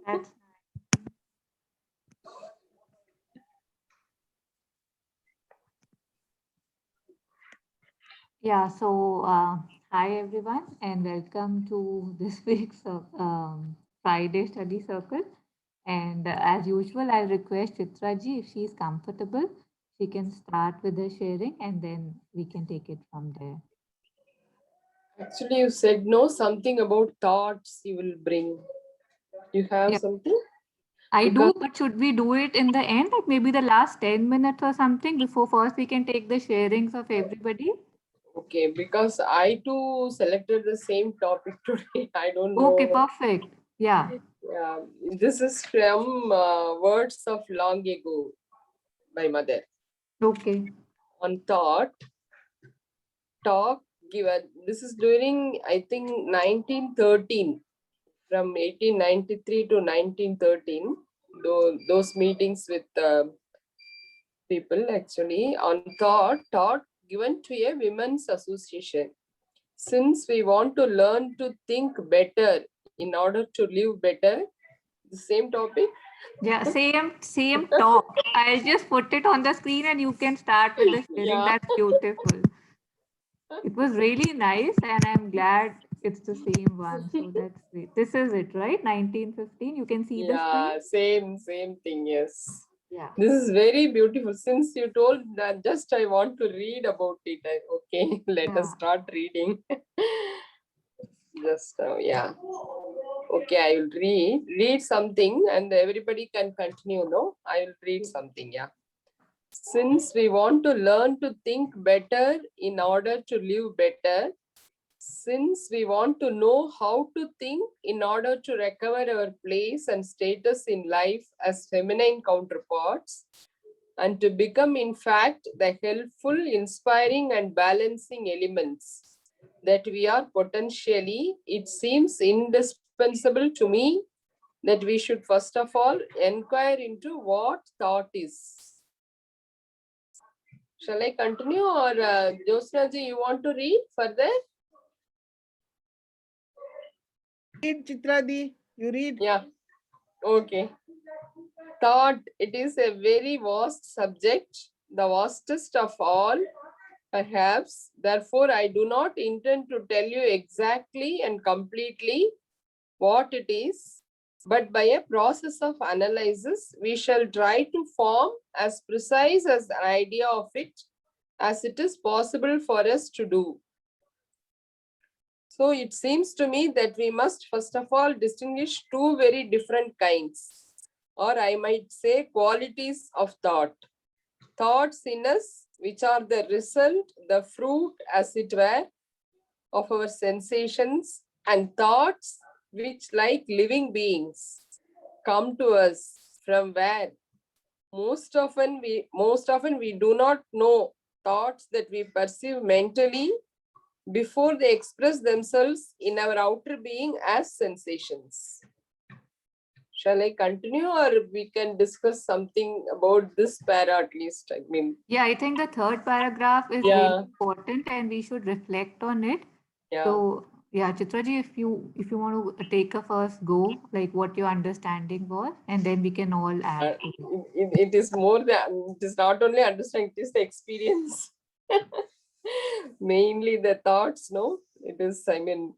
That's yeah. So hi everyone, and welcome to this week's Friday study circle. And as usual, I request Chitra ji if she is comfortable, she can start with the sharing, and then we can take it from there. Actually, you said no, something about thoughts you will bring. You have Yeah, something? I Because, do, but should we do it in the end, like maybe the last 10 minutes or something before first we can take the sharings of everybody? okay, because I too selected the same topic today. I don't Okay, know. perfect. Yeah. Yeah, this is from Words of Long Ago by Mother. Okay. On thought, talk given. This is during, I think, 1913. From 1893 to 1913. Those meetings with people actually on thought given to a women's association. Since we want to learn to think better in order to live better, the same topic. Yeah, same talk. I'll just put it on the screen and you can start with the sharing. Yeah. That's beautiful. It was really nice and I'm glad it's the same one. So that's great. This is it, right? 1915. You can see the screen? Yeah, same thing, yes. Yeah. This is very beautiful. Since you told that, just I want to read about it. Okay, let us Yeah. start reading. Just yeah. Okay, I will read something and everybody can continue. No, I will read something. Yeah. Since we want to learn to think better in order to live better, since we want to know how to think in order to recover our place and status in life as feminine counterparts, and to become, in fact, the helpful, inspiring, and balancing elements that we are potentially, it seems indispensable to me that we should first of all inquire into what thought is. Shall I continue, or Josna ji, you want to read further? Read, Chitradi. You read. Yeah, okay. Thought, it is a very vast subject, the vastest of all, perhaps. Therefore, I do not intend to tell you exactly and completely what it is, but by a process of analysis, we shall try to form as precise as an idea of it as it is possible for us to do. So it seems to me that we must first of all distinguish two very different kinds, or I might say qualities of thought. Thoughts in us, which are the result, the fruit, as it were, of our sensations, and thoughts which, like living beings, come to us from where most often we do not know thoughts that we perceive mentally before they express themselves in our outer being as sensations. Shall I continue, or we can discuss something about this para at least? I mean, Yeah, I think the third paragraph is really yeah, important and we should reflect on it. yeah. So yeah, Chitraji, if you want to take a first go, like what your understanding was, and then we can all add Uh, to it. it is more than, it is not only understanding, it is the experience. Mainly the thoughts, no? It is, I mean,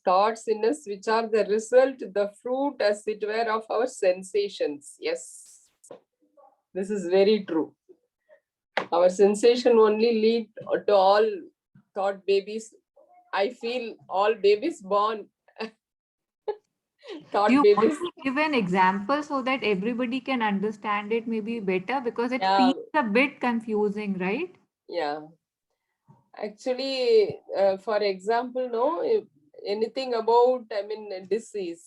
thoughts in us which are the result, the fruit, as it were, of our sensations. Yes, this is very true. Our sensation only lead to all thought babies. I feel all babies born Do thought you want babies. to give an example so that everybody can understand it maybe better? Because it Yeah, feels a bit confusing, right? yeah. Actually, for example, no, if anything about, I mean, disease,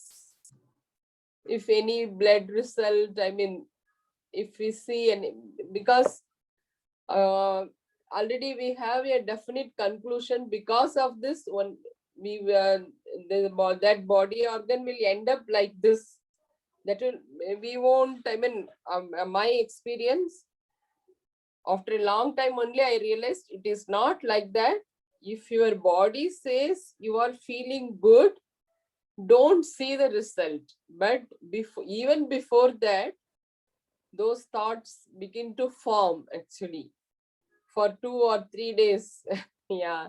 if any blood result, I mean, if we see any, because already we have a definite conclusion because of this one, we that body organ will end up like this. That will, we won't, I mean, my experience, after a long time only I realized it is not like that. If your body says you are feeling good, don't see the result. But even before that, those thoughts begin to form actually for 2 or 3 days. Yeah.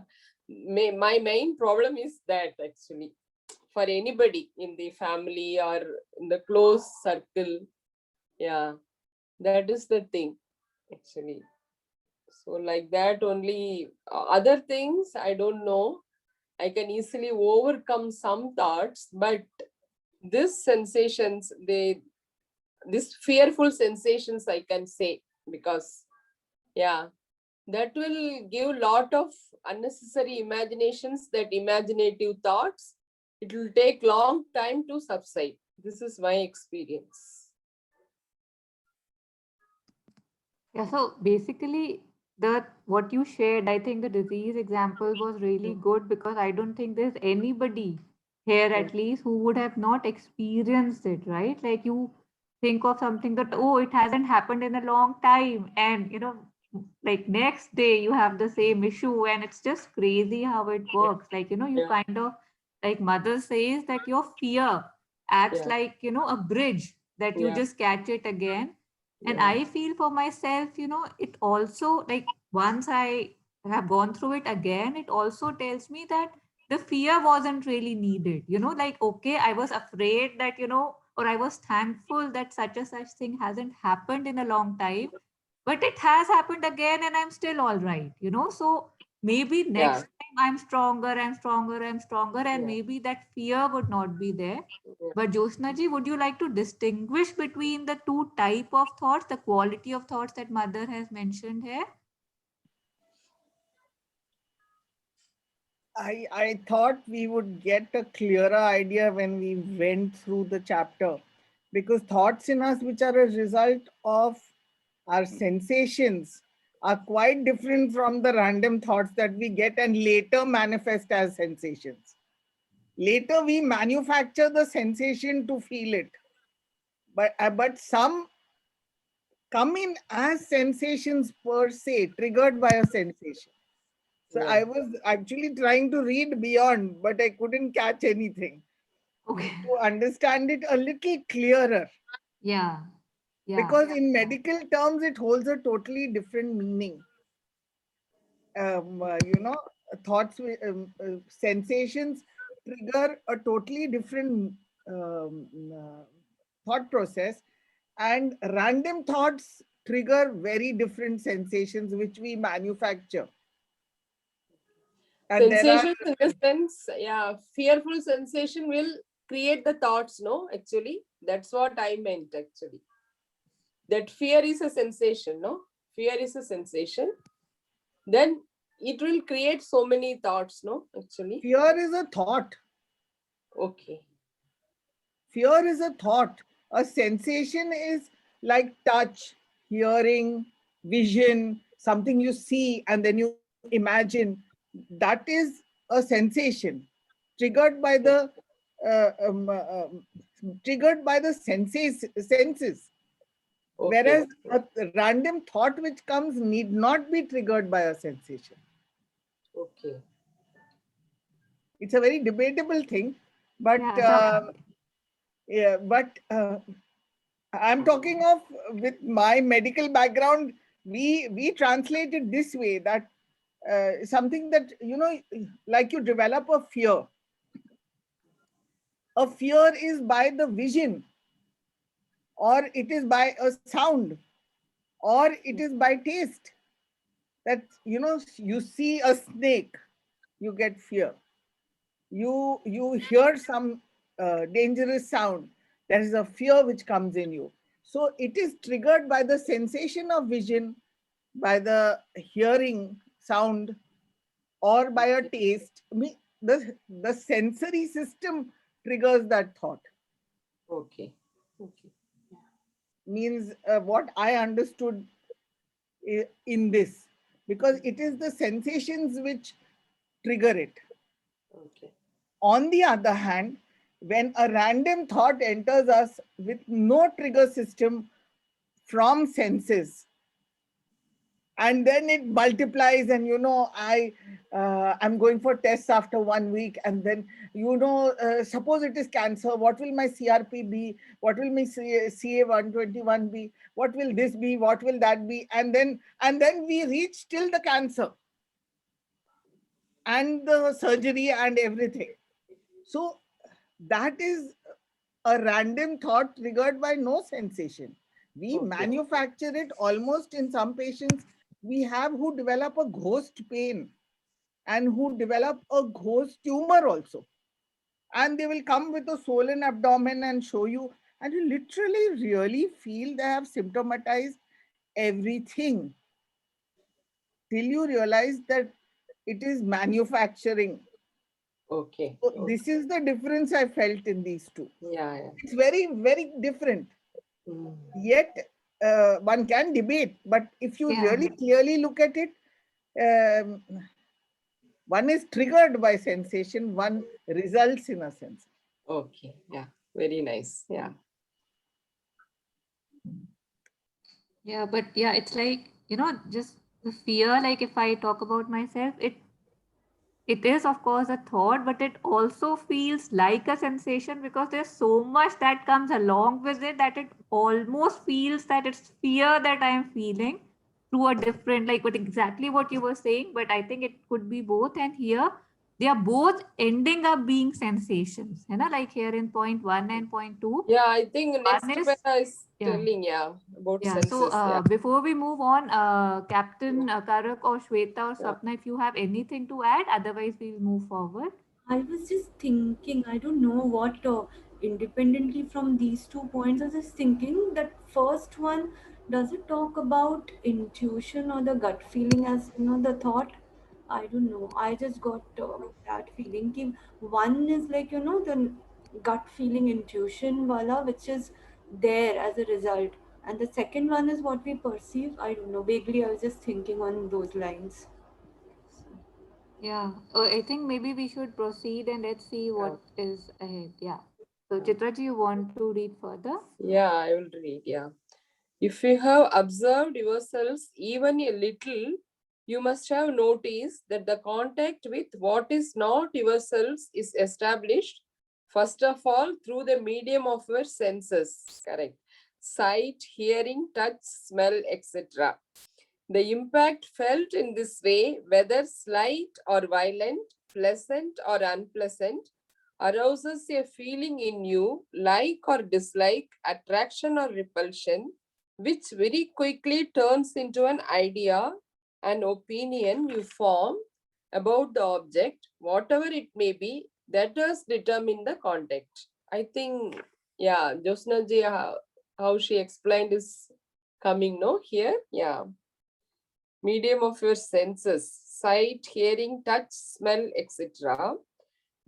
My main problem is that actually for anybody in the family or in the close circle. Yeah, that is the thing actually. So like that only. Other things I don't know. I can easily overcome some thoughts, but this sensations, this fearful sensations I can say, because yeah, that will give lot of unnecessary imaginations, that imaginative thoughts. It will take long time to subside. This is my experience. Yeah, so basically, what you shared, I think the disease example was really good because I don't think there's anybody here at least who would have not experienced it, right? Like you think of something that, oh, it hasn't happened in a long time, and like next day you have the same issue, and it's just crazy how it Yeah, works. Like, you yeah, kind of, like mother says, that your fear acts yeah, like, a bridge that you yeah, just catch it again. And yeah, I feel for myself, it also, like, once I have gone through it again, it also tells me that the fear wasn't really needed. Like, okay, I was afraid that, or I was thankful that such a such thing hasn't happened in a long time, but it has happened again and I'm still all right. So maybe yeah, next time I'm stronger, and yeah, maybe that fear would not be there. yeah. But Jyotsna ji, would you like to distinguish between the two type of thoughts, the quality of thoughts that mother has mentioned here? I thought we would get a clearer idea when we went through the chapter, because thoughts in us which are a result of our sensations are quite different from the random thoughts that we get and later manifest as sensations. Later we manufacture the sensation to feel it, but some come in as sensations per se, triggered by a sensation. So Yeah. I was actually trying to read beyond, but I couldn't catch anything Okay. to understand it a little clearer. Yeah. Yeah. Because in medical terms, it holds a totally different meaning. You know, thoughts, sensations trigger a totally different um, uh, thought process, and random thoughts trigger very different sensations which we manufacture. And there are, Sensations in the sense, yeah, fearful sensation will create the thoughts, no? Actually, that's what I meant actually. That fear is a sensation, no? Fear is a sensation. Then it will create so many thoughts, no? Actually. fear is a thought. Okay. Fear is a thought. A sensation is like touch, hearing, vision, something you see and then you imagine. That is a sensation triggered by Okay. the uh, um, uh, um, senses. Okay. Whereas a random thought which comes need not be triggered by a sensation. Okay. It's a very debatable thing, but Yeah. Some. yeah, but I'm talking of with my medical background, we translate it this way, that something that, like you develop a fear. A fear is by the vision, or it is by a sound, or it is by taste. That, you see a snake, you get fear. You hear some dangerous sound, there is a fear which comes in you. So it is triggered by the sensation of vision, by the hearing sound, or by a Okay. taste. The sensory system triggers that thought. Okay. Okay. Means what I understood in this, because it is the sensations which trigger it. Okay. On the other hand, when a random thought enters us with no trigger system from senses, and then it multiplies, and I'm going for tests after 1 week, and then suppose it is cancer, what will my CRP be, what will my CA121 be, what will this be, what will that be, and then we reach till the cancer and the surgery and everything. So that is a random thought triggered by no sensation. We Okay. manufacture it almost. In some patients we have who develop a ghost pain and who develop a ghost tumor also. And they will come with a swollen abdomen and show you, and you literally really feel they have symptomatized everything till you realize that it is manufacturing. Okay. So Okay. this is the difference I felt in these two. Yeah. It's very, very different. Mm. Yet one can debate, but if you Yeah. really clearly look at it, um, one is triggered by sensation, one results in a sense. Okay. Yeah. Very nice. Yeah. Yeah, but yeah, it's like, just the fear, like if I talk about myself, it is of course a thought, but it also feels like a sensation because there's so much that comes along with it that it almost feels that it's fear that I'm feeling through a different, like what you were saying, but I think it could be both. And here they are both ending up being sensations, like here in point 1 and point 2. Yeah. I think next One is, para is yeah. telling, yeah, about Yeah, so senses. Yeah. before we move on, Captain Karak or Shweta or Yeah. Swapna, if you have anything to add, otherwise we'll move forward. I was just thinking, I don't know what, independently from these 2 points, I was just thinking that first one, does it talk about intuition or the gut feeling as, the thought? I don't know. I just got that feeling. Ki one is like, the gut feeling intuition wala, which is there as a result. And the second one is what we perceive. I don't know. Vaguely, I was just thinking on those lines. Yeah, I think maybe we should proceed and let's see Yeah. what is ahead. Yeah. So Chitraji, you want to read further? Yeah. I will read. Yeah. If you have observed yourselves even a little, you must have noticed that the contact with what is not yourselves is established, first of all, through the medium of your senses. Correct. Sight, hearing, touch, smell, etc. The impact felt in this way, whether slight or violent, pleasant or unpleasant, arouses a feeling in you, like or dislike, attraction or repulsion, which very quickly turns into an idea, an opinion you form about the object, whatever it may be, that does determine the context. I think, yeah, Josna ji, how she explained is coming, no, here? Yeah. Medium of your senses, sight, hearing, touch, smell, etc.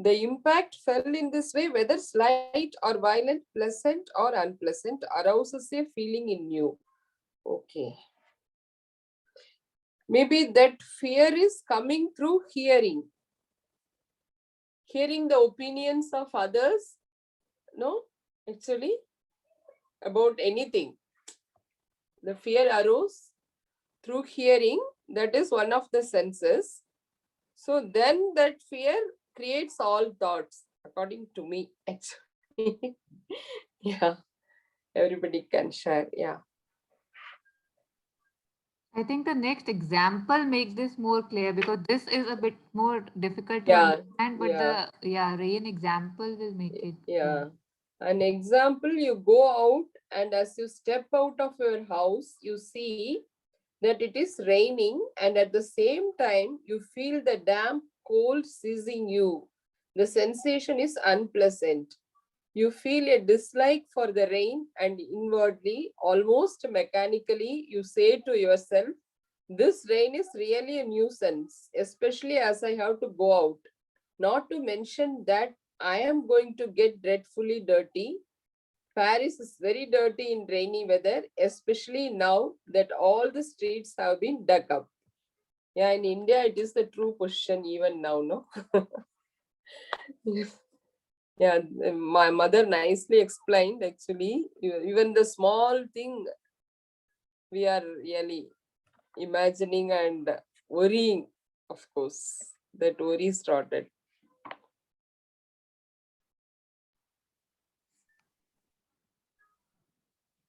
The impact fell in this way, whether slight or violent, pleasant or unpleasant, arouses a feeling in you. Okay. Maybe that fear is coming through hearing. Hearing the opinions of others, no, actually, about anything. The fear arose through hearing, that is one of the senses. So then that fear creates all thoughts, according to me, actually. Yeah, everybody can share. Yeah. I think the next example makes this more clear because this is a bit more difficult to Yeah. understand, but Yeah. rain example will make it clear. Yeah. An example, you go out and as you step out of your house, you see that it is raining, and at the same time, you feel the damp cold seizing you. The sensation is unpleasant. You feel a dislike for the rain, and inwardly, almost mechanically, you say to yourself, this rain is really a nuisance, especially as I have to go out. Not to mention that I am going to get dreadfully dirty. Paris is very dirty in rainy weather, especially now that all the streets have been dug up. Yeah, in India, it is the true position even now, no? Yeah, my mother nicely explained actually, even the small thing, we are really, imagining and worrying, of course. That worry started.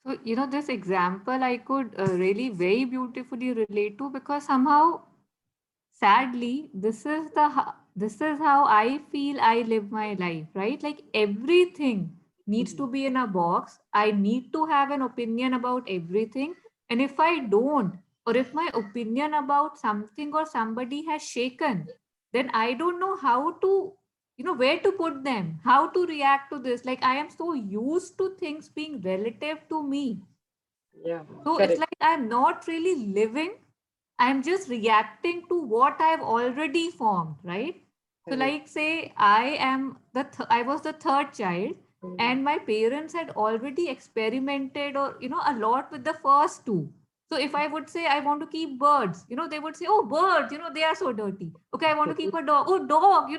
So, this example I could really very beautifully relate to, because somehow, sadly, this is how I feel I live my life, right? Like everything needs to be in a box. I need to have an opinion about everything. And if I don't, or if my opinion about something or somebody has shaken, then I don't know how to, where to put them, how to react to this. Like I am so used to things being relative to me. Yeah, So it's correct. like I'm not really living, I'm just reacting to what I've already formed, right? So, Correct. like, say, I was the third child, and my parents had already experimented, or a lot with the first two. So, if I would say I want to keep birds, they would say, "Oh, birds, they are so dirty." Okay, I want to keep a dog. Oh, dog,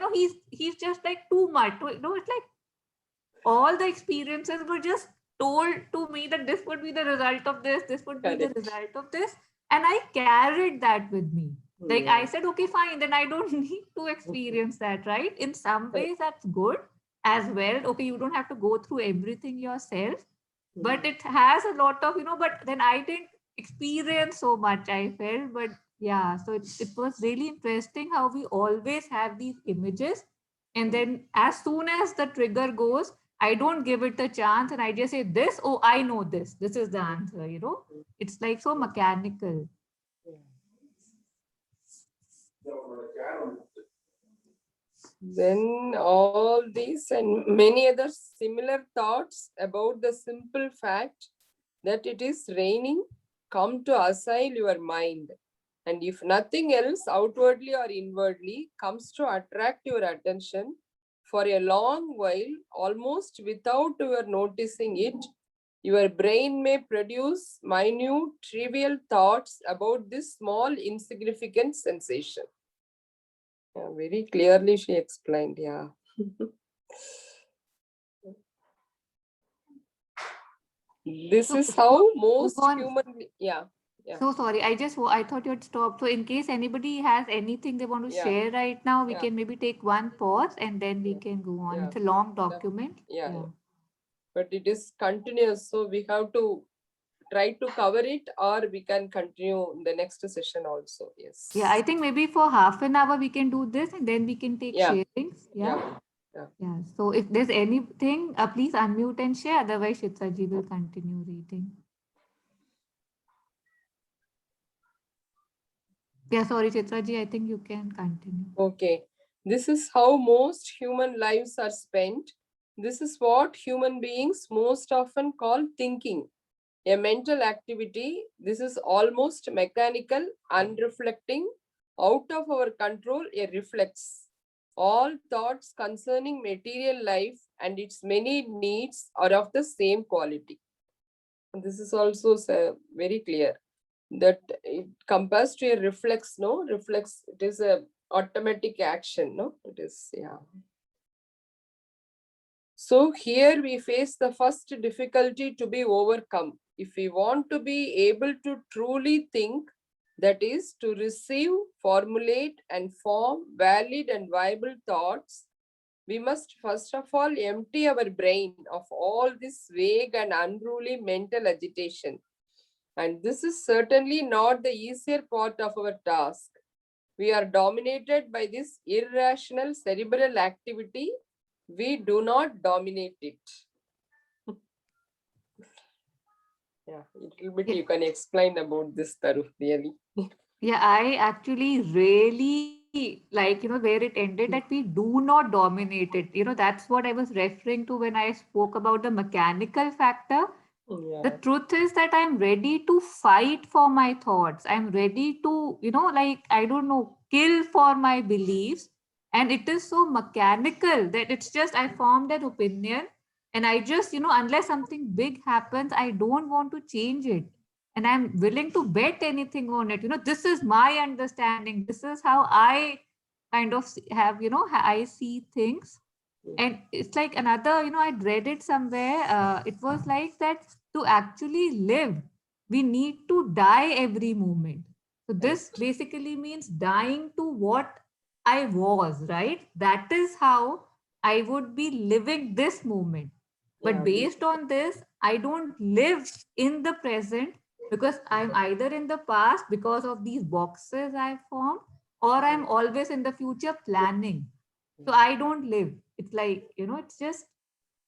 he's just like too much. It's like all the experiences were just told to me that this would be the result of this, this would be the Correct. result of this, and I carried that with me. Like I Yeah. said, okay, fine, then I don't need to experience that, right? In some Correct. ways that's good as well. Okay, you don't have to go through everything yourself, but it has a lot of, but then I didn't experience so much, I felt. But yeah, so it was really interesting how we always have these images, and then as soon as the trigger goes, I don't give it a chance, and I just say this, oh, I know this, this is the answer, it's like so mechanical. Then all these and many other similar thoughts about the simple fact that it is raining come to assail your mind. And if nothing else, outwardly or inwardly, comes to attract your attention for a long while, almost without your noticing it, your brain may produce minute, trivial thoughts about this small, insignificant sensation. Yeah, very clearly she explained. Yeah. This So is before how we move most on, human. Yeah. Yeah. so sorry, I thought you had stopped. So in case anybody has anything they want to Yeah. share right now, we Yeah. can maybe take one pause and then we can go on. Yeah. It's a long Yeah. document. Yeah. Yeah. But it is continuous, so we have to try to cover it, or we can continue in the next session also. Yes. Yeah, I think maybe for half an hour we can do this and then we can take Yeah. sharings. Yeah. Yeah. Yeah. Yeah. So if there's anything, please unmute and share. Otherwise, Shitsaji will continue reading. Yeah, sorry, Chitraji, I think you can continue. Okay. This is how most human lives are spent. This is what human beings most often call thinking. A mental activity. This is almost mechanical, unreflecting, out of our control, a reflex. All thoughts concerning material life and its many needs are of the same quality. This is also very clear that it compares to a reflex, no? Reflex, it is a automatic action, no? It is, yeah. So here we face the first difficulty to be overcome. If we want to be able to truly think, that is to receive, formulate and form valid and viable thoughts, we must first of all empty our brain of all this vague and unruly mental agitation. And this is certainly not the easier part of our task. We are dominated by this irrational cerebral activity. We do not dominate it. Yeah, a little bit you can explain about this, Taru, really. Yeah, I actually really like, where it ended that we do not dominate it. That's what I was referring to when I spoke about the mechanical factor. The Yeah. truth is that I'm ready to fight for my thoughts. I'm ready to, like, I don't know, kill for my beliefs. And it is so mechanical that it's just, I formed an opinion and I just, unless something big happens, I don't want to change it. And I'm willing to bet anything on it. This is my understanding. This is how I kind of have, I see things. And it's like another, I'd read it somewhere. It was like that to actually live, we need to die every moment. So this basically means dying to what I was, right? That is how I would be living this moment. Yeah, But based on this, I don't live in the present because I'm either in the past because of these boxes I've formed, or I'm always in the future planning. So I don't live. It's like, it's just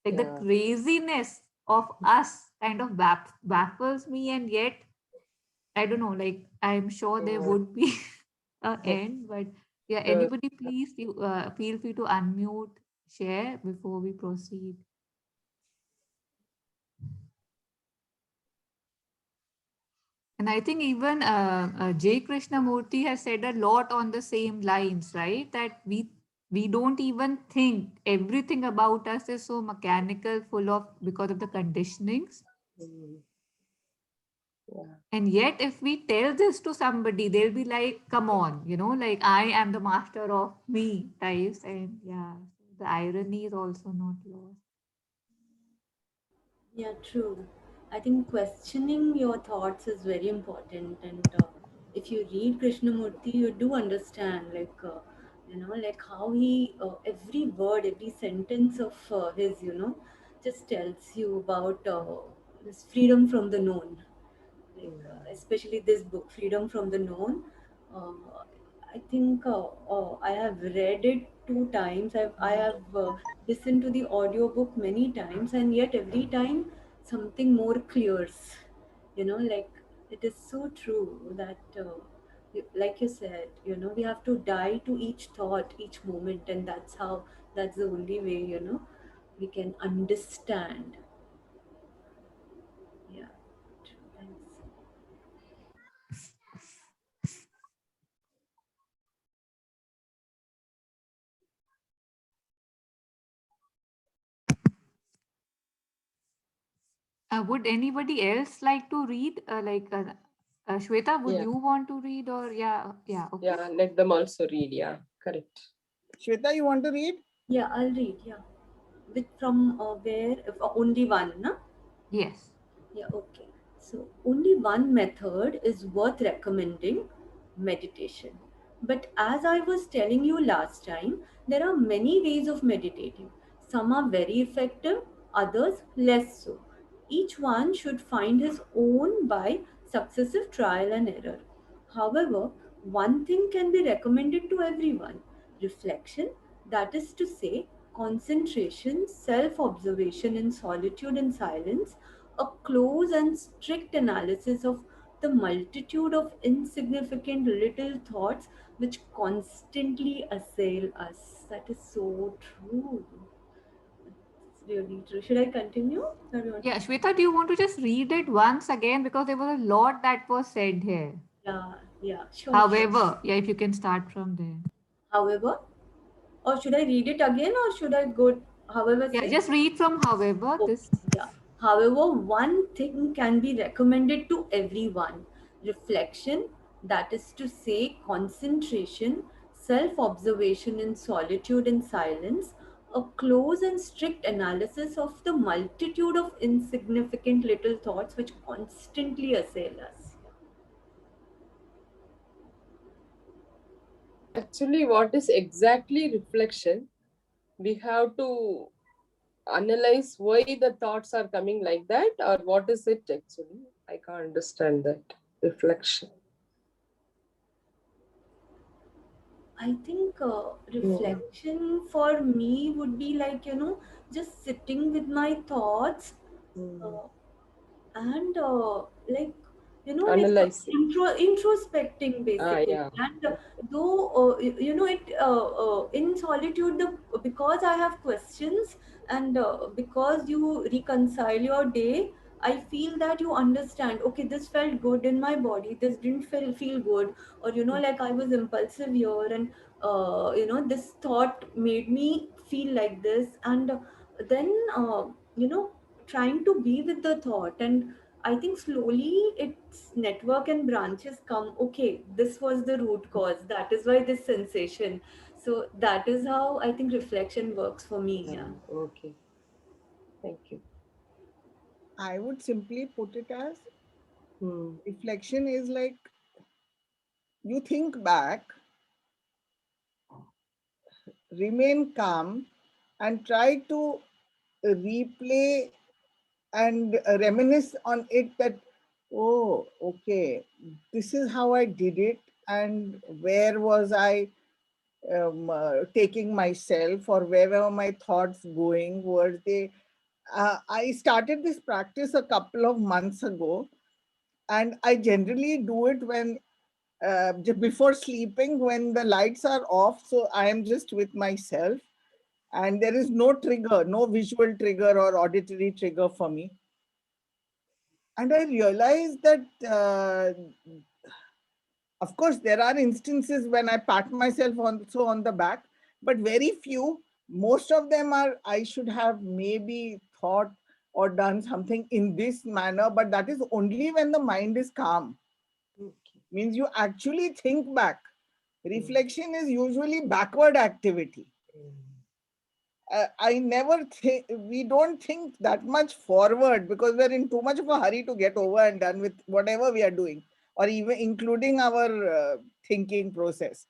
like the yeah. craziness of us kind of baffles me, and yet I don't know, like I'm sure there Yeah. would be a end, but yeah, Sure. anybody please feel free to unmute, share before we proceed. And I think even J. Krishnamurti has said a lot on the same lines, right? That we don't even think everything about us is so mechanical, full of because of the conditionings. Mm, yeah. And yet, if we tell this to somebody, they'll be like, come on, like I am the master of me types. And yeah, the irony is also not lost. Yeah, true. I think questioning your thoughts is very important, and if you read Krishnamurti, you do understand, like how he every word, every sentence of his, just tells you about this freedom from the known. Especially this book, Freedom from the Known. uh, I think I have read it 2 times. I have listened to the audiobook many times, and yet every time something more clears, like it is so true that like you said, we have to die to each thought, each moment, and that's the only way, we can understand. Yeah, true. Thanks. Would anybody else like to read? Shweta, would Yeah. you want to read, or yeah, okay. Yeah. Let them also read. Yeah. Correct. Shweta, you want to read? Yeah, I'll read. Yeah. With from where? If, only one, na? Yes. Yeah, okay. So only one method is worth recommending, meditation. But as I was telling you last time, there are many ways of meditating. Some are very effective, others less so. Each one should find his own by successive trial and error. However, one thing can be recommended to everyone: reflection, that is to say, concentration, self observation in solitude and silence, a close and strict analysis of the multitude of insignificant little thoughts which constantly assail us. That is so true. It's really true. Should I continue? Or you want Yeah, to- Shweta, do you want to just read it once again? Because there was a lot that was said here. Yeah, yeah, sure, sure. However, yeah, if you can start from there. However, or should I read it again, or should I go, however, Yeah, say? just read from however Okay, this. yeah. However, one thing can be recommended to everyone: reflection, that is to say, concentration, self observation in solitude and silence, a close and strict analysis of the multitude of insignificant little thoughts which constantly assail us. Actually, what is exactly reflection? We have to analyze why the thoughts are coming like that, or what is it actually? I can't understand that. Reflection. I think Mm, reflection for me would be like, just sitting with my thoughts, mm. uh, and like, like Analyzing. introspecting Ah, basically. yeah. And though it in solitude, because I have questions, and because you reconcile your day, I feel that you understand, okay, this felt good in my body, this didn't feel good, or like I was impulsive here, and this thought made me feel like this. And then trying to be with the thought, and I think slowly its network and branches come, okay, this was the root cause, that is why this sensation. So that is how I think reflection works for me. Yeah. Okay. Thank you. I would simply put it as Hmm. reflection is like you think back, remain calm, and try to replay and reminisce on it that, oh, okay, this is how I did it, and where was I taking myself, or where were my thoughts going? Were they? I started this practice a couple of months ago, and I generally do it when before sleeping, when the lights are off, so I am just with myself, and there is no trigger, no visual trigger or auditory trigger for me. And I realized that, of course, there are instances when I pat myself also on the back, but very few. Most of them are, I should have maybe thought or done something in this manner, but that is only when the mind is calm. Okay. Means you actually think back. Reflection is usually backward activity. I never think, we don't think that much forward because we're in too much of a hurry to get over and done with whatever we are doing, or even including our thinking process.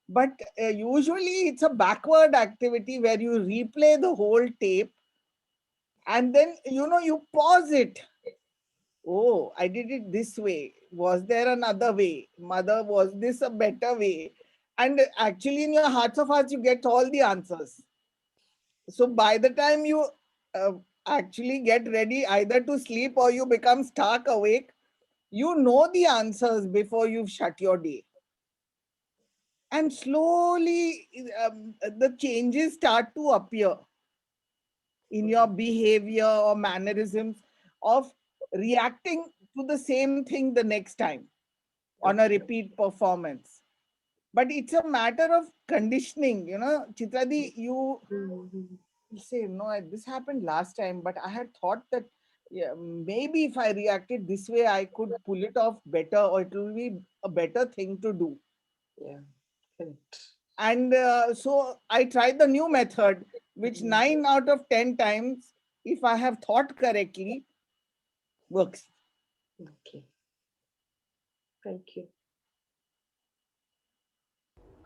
But usually it's a backward activity where you replay the whole tape, and then, you pause it. Oh, I did it this way. Was there another way? Mother, was this a better way? And actually, in your hearts of hearts, you get all the answers. So by the time you uh, actually get ready either to sleep or you become stark awake, you know the answers before you've shut your day. And slowly the changes start to appear in your behavior or mannerisms of reacting to the same thing the next time on a repeat performance. But it's a matter of conditioning, Chitradi, you say, no, this happened last time, but I had thought that, yeah, maybe if I reacted this way, I could pull it off better, or it will be a better thing to do. Yeah, correct. And so I tried the new method, which 9 out of 10 times, if I have thought correctly, works. Okay. Thank you.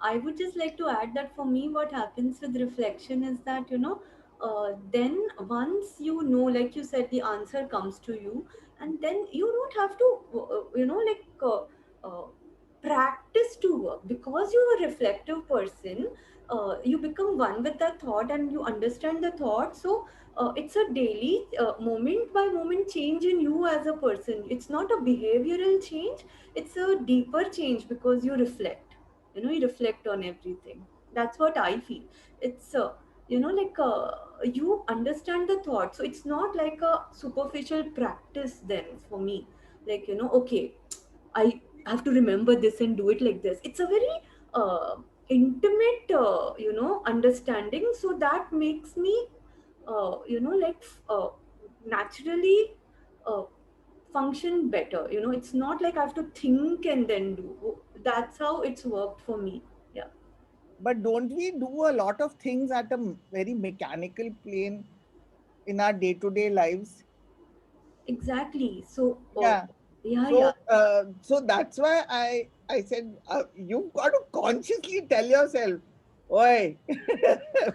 I would just like to add that for me, what happens with reflection is that, then once you know, like you said, the answer comes to you, and then you don't have to, practice to work because you're a reflective person. You become one with that thought and you understand the thought. So it's a daily, moment by moment change in you as a person. It's not a behavioral change, it's a deeper change because you reflect, you reflect on everything. That's what I feel. It's you understand the thought, so it's not like a superficial practice then for me, like, okay, I have to remember this and do it like this. It's a very intimate understanding, so that makes me naturally uh, function better. It's not like I have to think and then do. That's how it's worked for me. Yeah. But don't we do a lot of things at a very mechanical plane in our day-to-day lives? Exactly. So Yeah. yeah, yeah. So that's why I said, you've got to consciously tell yourself, "Oi,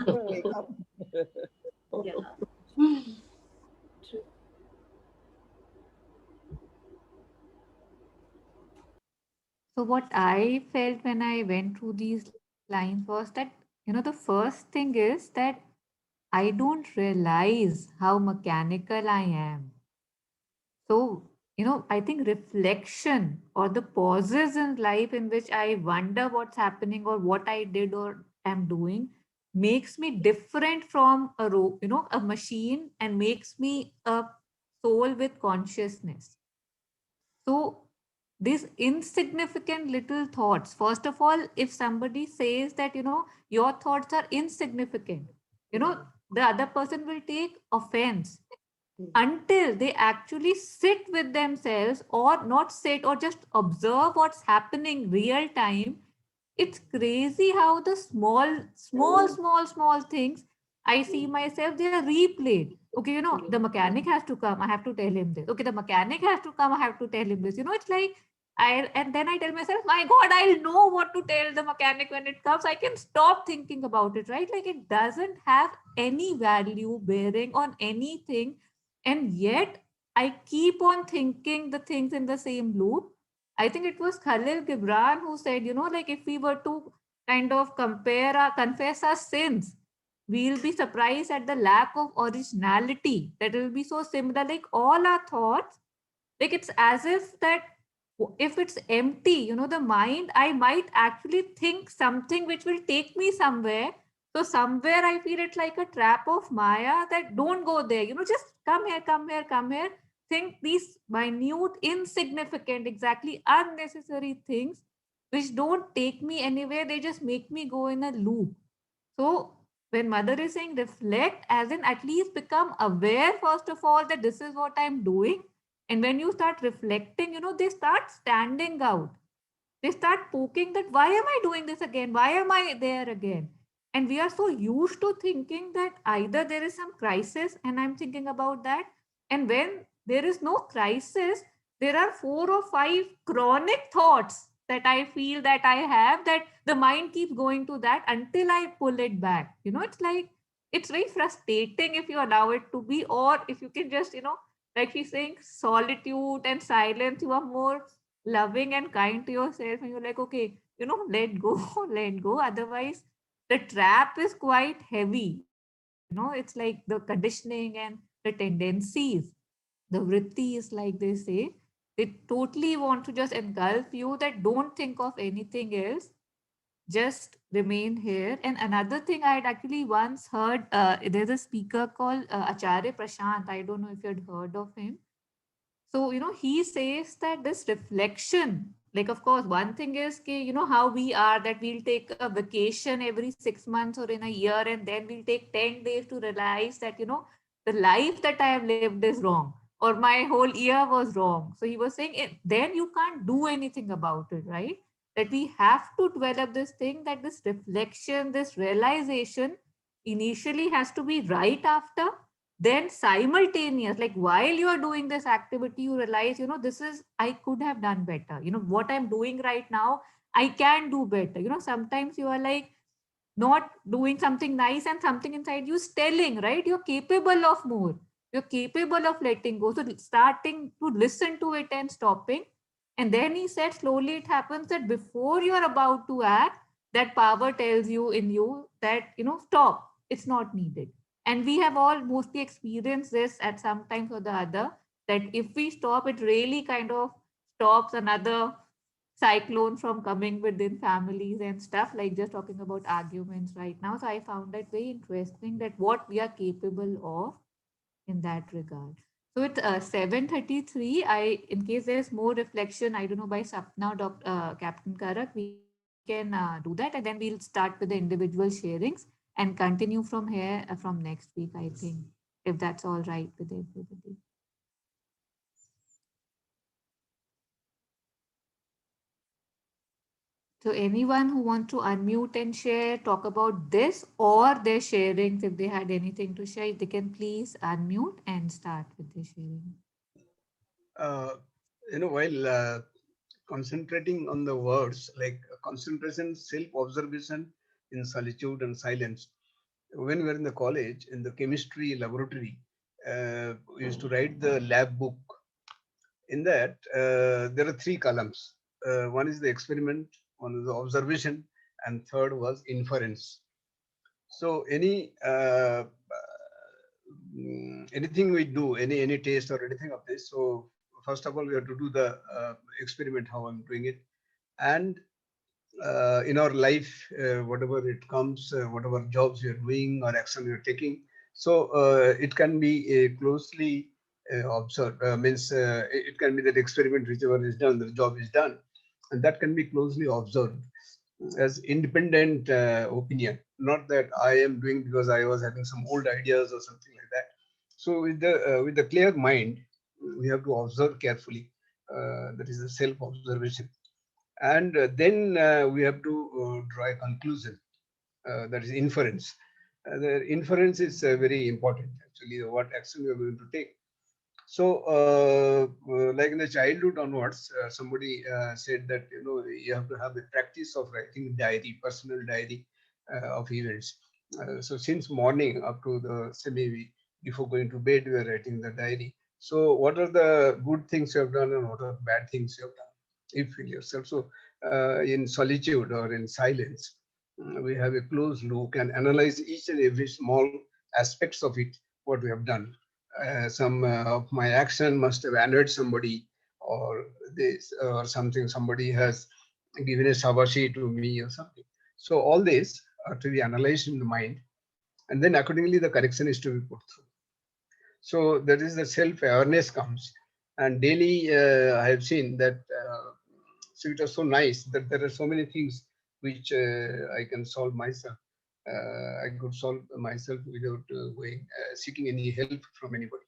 wake up." Yeah. True. So what I felt when I went through these lines was that, the first thing is that I don't realize how mechanical I am. So, I think reflection or the pauses in life in which I wonder what's happening or what I did or am doing makes me different from a machine, and makes me a soul with consciousness. So, these insignificant little thoughts, first of all, if somebody says that, your thoughts are insignificant, the other person will take offense until they actually sit with themselves, or not sit, or just observe what's happening real time. It's crazy how the small things I see myself, they are replayed. Okay, the mechanic has to come, I have to tell him this. Okay, the mechanic has to come, I have to tell him this. It's like And then I tell myself, my God, I'll know what to tell the mechanic when it comes. I can stop thinking about it, right? Like it doesn't have any value bearing on anything. And yet I keep on thinking the things in the same loop. I think it was Khalil Gibran who said, like if we were to kind of confess our sins, we'll be surprised at the lack of originality. That will be so similar. Like all our thoughts, like it's as if that if it's empty, the mind, I might actually think something which will take me somewhere. So somewhere I feel it's like a trap of Maya that don't go there, just come here, come here, come here. Think these minute, insignificant, exactly unnecessary things which don't take me anywhere, they just make me go in a loop. So when mother is saying reflect, as in at least become aware, first of all, that this is what I'm doing. And when you start reflecting, they start standing out. They start poking that why am I doing this again? Why am I there again? And we are so used to thinking that either there is some crisis and I'm thinking about that. And when there is no crisis, there are 4 or 5 chronic thoughts that I feel that I have, that the mind keeps going to that until I pull it back. It's like, it's very frustrating if you allow it to be, or if you can just, like she's saying, solitude and silence, you are more loving and kind to yourself, and you're like, okay, let go, let go. Otherwise, the trap is quite heavy. It's like the conditioning and the tendencies, the vrittis, like they say, they totally want to just engulf you, that don't think of anything else, just remain here. And another thing I had actually once heard, there's a speaker called Acharya Prashant. I don't know if you had heard of him. So, he says that this reflection, like, of course, one thing is, how we are, that we'll take a vacation every 6 months or in a year, and then we'll take 10 days to realize that, the life that I have lived is wrong, or my whole year was wrong. So he was saying, then you can't do anything about it, right? That we have to develop this thing, that this reflection, this realization initially has to be right after, then simultaneous, like while you are doing this activity, you realize, this is, I could have done better. What I'm doing right now, I can do better. Sometimes you are like not doing something nice, and something inside you is telling, right, you're capable of more, you're capable of letting go. So starting to listen to it and stopping. And then he said slowly it happens that before you're about to act, that power tells you in you that, stop, it's not needed. And we have all mostly experienced this at some times or the other, that if we stop, it really kind of stops another cyclone from coming within families and stuff, like just talking about arguments right now. So I found that very interesting, that what we are capable of in that regard. So it's 7:33. In case there's more reflection, I don't know, by Sapna, Dr. Captain Karak, we can do that, and then we'll start with the individual sharings and continue from here from next week, I think, if that's all right with everybody. So anyone who wants to unmute and share, talk about this or their sharings, if they had anything to share, they can please unmute and start with their sharing. uh, while concentrating on the words, like concentration, self-observation in solitude and silence. When we were in the college, in the chemistry laboratory, we used to write the lab book. In that, there are 3 columns. One is the experiment, one is the observation, and third was inference. So anything we do, any taste or anything of this. So first of all, we have to do the experiment, how I'm doing it, and in our life, whatever it comes, whatever jobs you're doing or action you're taking. So it can be closely observed, means it can be that experiment, whichever is done, the job is done, and that can be closely observed as independent opinion, not that I am doing because I was having some old ideas or something like that. So with the clear mind, we have to observe carefully. That is the self observation, and then we have to draw a conclusion, that is inference. The inference is very important, actually, what action we are going to take. So, like in the childhood onwards, somebody said that you have to have a practice of writing diary, personal diary of events. So since morning up to the say maybe before going to bed, we are writing the diary. So what are the good things you have done and what are the bad things you have done? If in yourself, so in solitude or in silence, we have a close look and analyze each and every small aspects of it, what we have done. Some of my action must have annoyed somebody, or this or something, somebody has given a shabashi to me or something. So all this are to be analyzed in the mind, and then accordingly the correction is to be put through. So that is the self-awareness comes, and daily I have seen that so it was so nice that there are so many things which I can solve myself. I could solve myself without going seeking any help from anybody.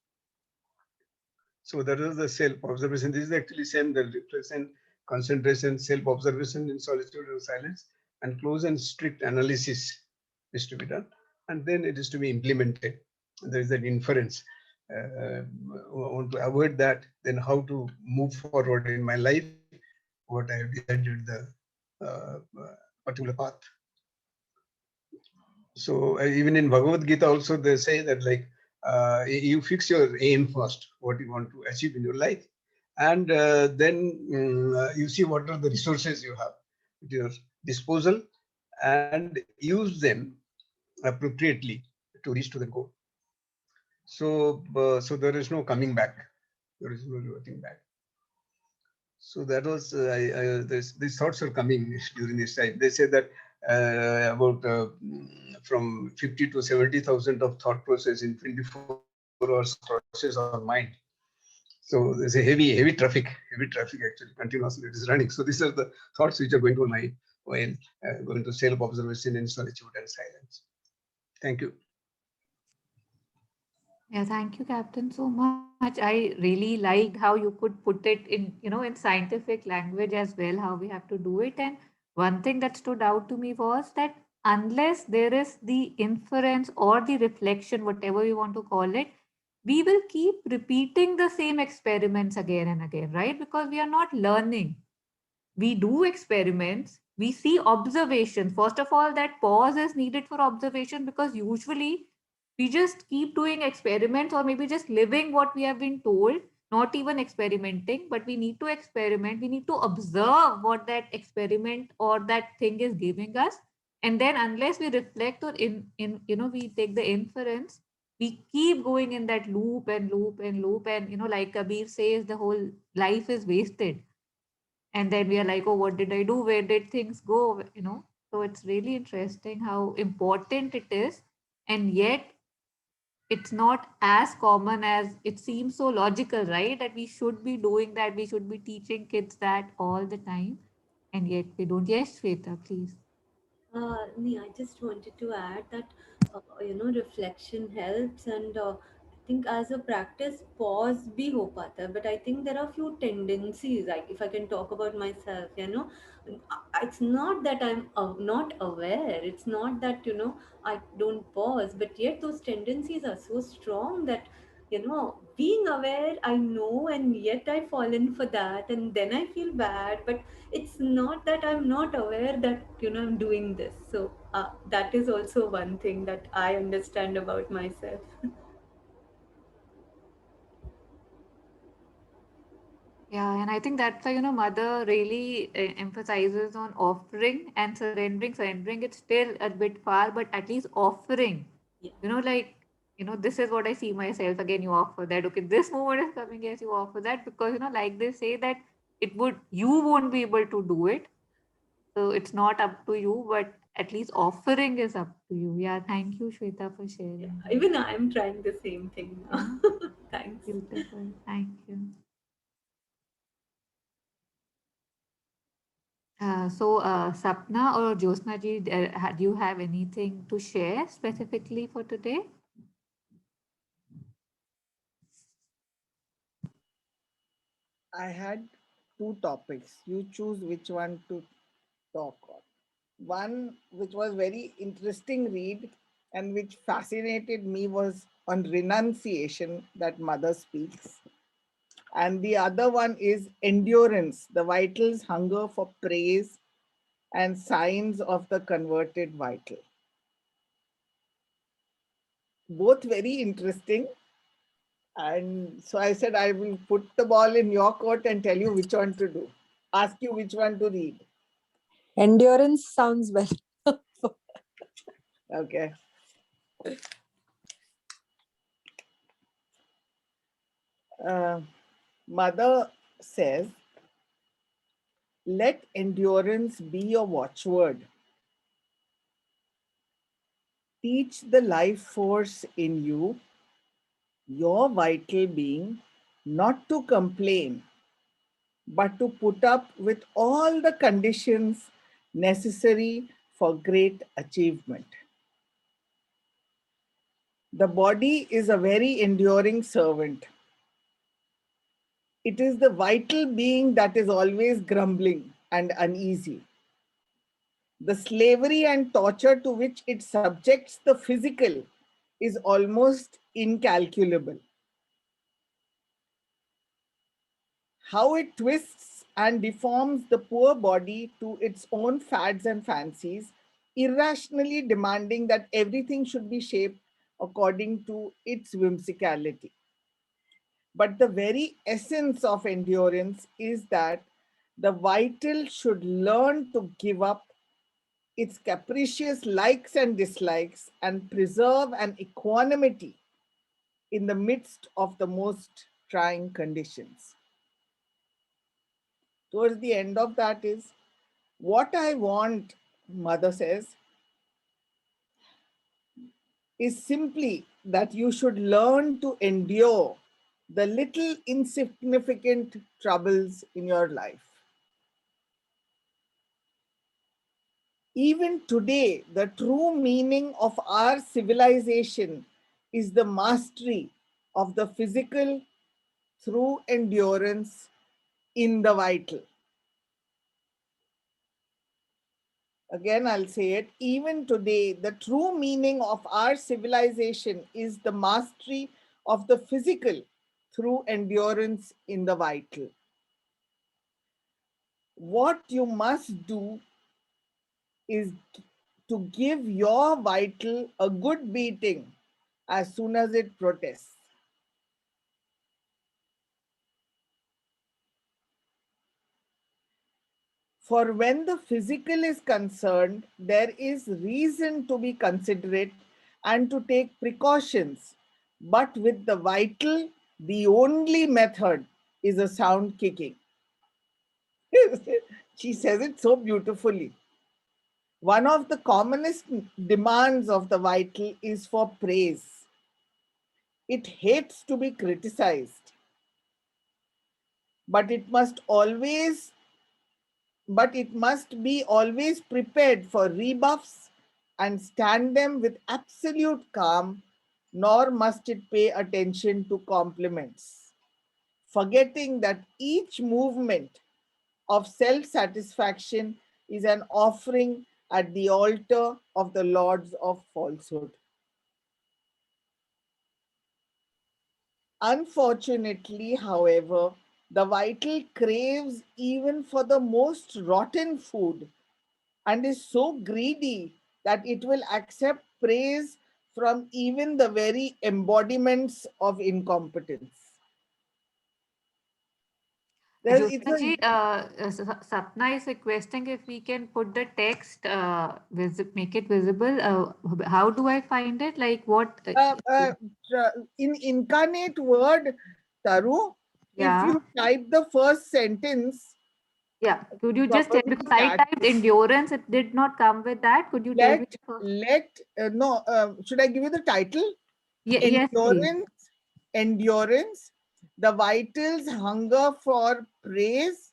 So that is the self-observation. This is actually same, the reflection, concentration, self-observation in solitude and silence, and close and strict analysis is to be done. And then it is to be implemented. There is an inference. Want to avoid that, then how to move forward in my life, what I have decided the uh, particular path. So even in Bhagavad Gita also they say that like you fix your aim first, what you want to achieve in your life, and then you see what are the resources you have at your disposal and use them appropriately to reach to the goal. So so there is no coming back. There is no reverting back. So that was these thoughts are coming during this time. They say that about from 50 to 70,000 of thought process in 24 hours process on mind. So there's a heavy traffic actually continuously it is running. So these are the thoughts which are going to my mind while going to self-observation in solitude and silence. Thank you. Yeah, thank you, Captain, so much. I really liked how you could put it in, in scientific language as well, how we have to do it. And one thing that stood out to me was that unless there is the inference or the reflection, whatever you want to call it, we will keep repeating the same experiments again and again, right? Because we are not learning. We do experiments, we see observations. First of all, that pause is needed for observation, because usually we just keep doing experiments or maybe just living what we have been told, not even experimenting. But we need to experiment, we need to observe what that experiment or that thing is giving us. And then unless we reflect or in we take the inference, we keep going in that loop and loop and loop. And like Kabir says, the whole life is wasted. And then we are like, oh, what did I do, where did things go. So it's really interesting how important it is. And yet it's not as common as it seems. So logical, right, that we should be doing that, we should be teaching kids that all the time, and yet we don't. Yes, Shweta, please. I just wanted to add that reflection helps, and I think as a practice, pause bhi ho pata. But I think there are few tendencies. Like if I can talk about myself, it's not that I'm not aware. It's not that I don't pause, but yet those tendencies are so strong that being aware, I know, and yet I fall in for that, and then I feel bad. But it's not that I'm not aware that I'm doing this. So that is also one thing that I understand about myself. Yeah, and I think that's why, mother really emphasizes on offering and surrendering. Surrendering, it's still a bit far, but at least offering, Yeah. like, this is what I see myself. Again, you offer that. Okay, this moment is coming, yes, you offer that, because, like they say that you won't be able to do it. So it's not up to you, but at least offering is up to you. Yeah, thank you, Shweta, for Yeah, sharing that. even I'm trying the same thing Yeah, now. Thanks. beautiful. Thank you. Sapna or Josna ji, do you have anything to share specifically for today? I had two topics. You choose which one to talk on. One which was very interesting read and which fascinated me was on renunciation that mother speaks. And the other one is endurance, the vital's hunger for praise and signs of the converted vital. Both very interesting. And so I said, I will put the ball in your court and tell you which one to do. Ask you which one to read. Endurance sounds well. Okay. Mother says, let endurance be your watchword. Teach the life force in you, your vital being, not to complain, but to put up with all the conditions necessary for great achievement. The body is a very enduring servant. It is the vital being that is always grumbling and uneasy. The slavery and torture to which it subjects the physical is almost incalculable. How it twists and deforms the poor body to its own fads and fancies, irrationally demanding that everything should be shaped according to its whimsicality. But the very essence of endurance is that the vital should learn to give up its capricious likes and dislikes and preserve an equanimity in the midst of the most trying conditions. Towards the end of that is, what I want, mother says, is simply that you should learn to endure the little insignificant troubles in your life. Even today, the true meaning of our civilization is the mastery of the physical through endurance in the vital. Again, I'll say it. Even today, the true meaning of our civilization is the mastery of the physical through endurance in the vital. What you must do is to give your vital a good beating as soon as it protests. For when the physical is concerned, there is reason to be considerate and to take precautions. But with the vital, the only method is a sound kicking. She says it so beautifully. One of the commonest demands of the vital is for praise. It hates to be criticized, but it must be always prepared for rebuffs and stand them with absolute calm, nor must it pay attention to compliments, forgetting that each movement of self-satisfaction is an offering at the altar of the lords of falsehood. Unfortunately, however, the vital craves even for the most rotten food and is so greedy that it will accept praise from even the very embodiments of incompetence. Jyotaji, Sapna is requesting if we can put the text, make it visible. How do I find it? Like what? In incarnate word, Taru, Yeah. if you type the first sentence, Yeah. Could you just tell, properly because I typed endurance, it did not come with that. Could you tell me? should I give you the title? Yes, please. Endurance, the vitals hunger for praise.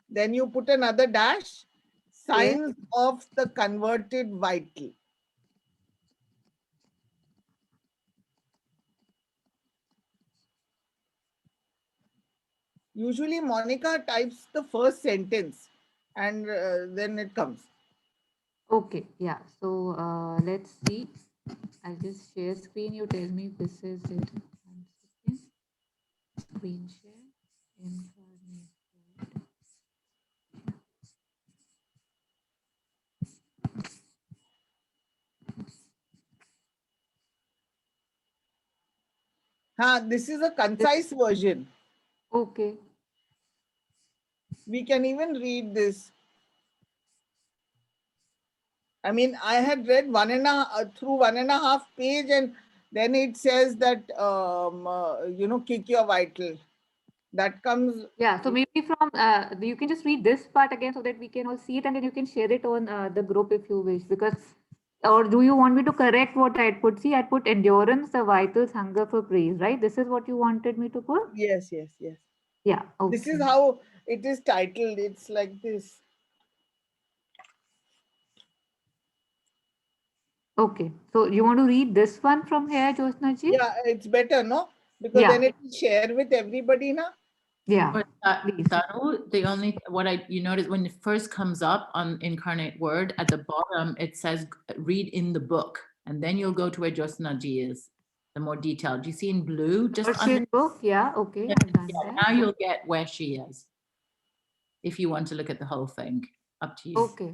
Then you put another dash, signs of the converted vital. Usually Monica types the first sentence and then it comes. Okay, yeah. So let's see. I'll just share screen. You tell me if this is it. 1 second. Screen share. Incarnate word. This is a concise version. Okay. We can even read this. I mean, I had read through 1.5 page, and then it says that kick your vital. That comes. Yeah. So maybe from you can just read this part again so that we can all see it, and then you can share it on the group if you wish. Because, or do you want me to correct what I put? See, I put endurance, the vitals, hunger for praise. Right. This is what you wanted me to put. Yes. Yeah. Okay. This is how it is titled. It's like this. Okay. So you want to read this one from here, Jyotsna ji? Yeah, it's better, no? Because Yeah. then it will share with everybody, na? Yeah. But Please. Tanu, the only you notice when it first comes up on Incarnate Word at the bottom, it says read in the book, and then you'll go to where Jyotsna ji is, the more detailed. Do you see in blue? Just under, Purchase book. Yeah. Okay. Yeah, I've done that. now you'll get where she is. If you want to look at the whole thing, up to you. Okay.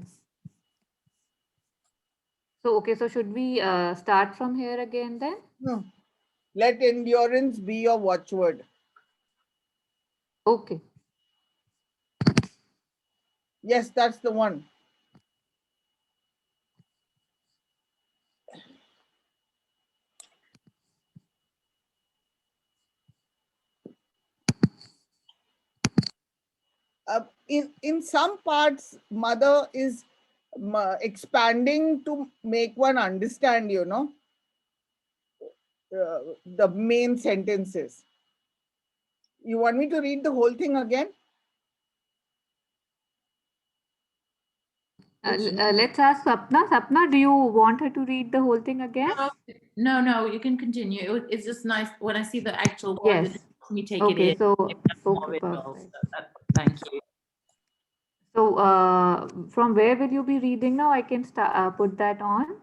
So, okay. So should we start from here again then? No. Let endurance be your watchword. Okay. Yes, that's the one. In some parts, Mother is expanding to make one understand, the main sentences. You want me to read the whole thing again? Let's ask Sapna. Sapna, do you want her to read the whole thing again? No, you can continue. It's just nice when I see the actual word, it Yes. helps me take it Okay. in. So, It's more okay, visual. perfect. Thank you. So, from where will you be reading now? I can start, put that on.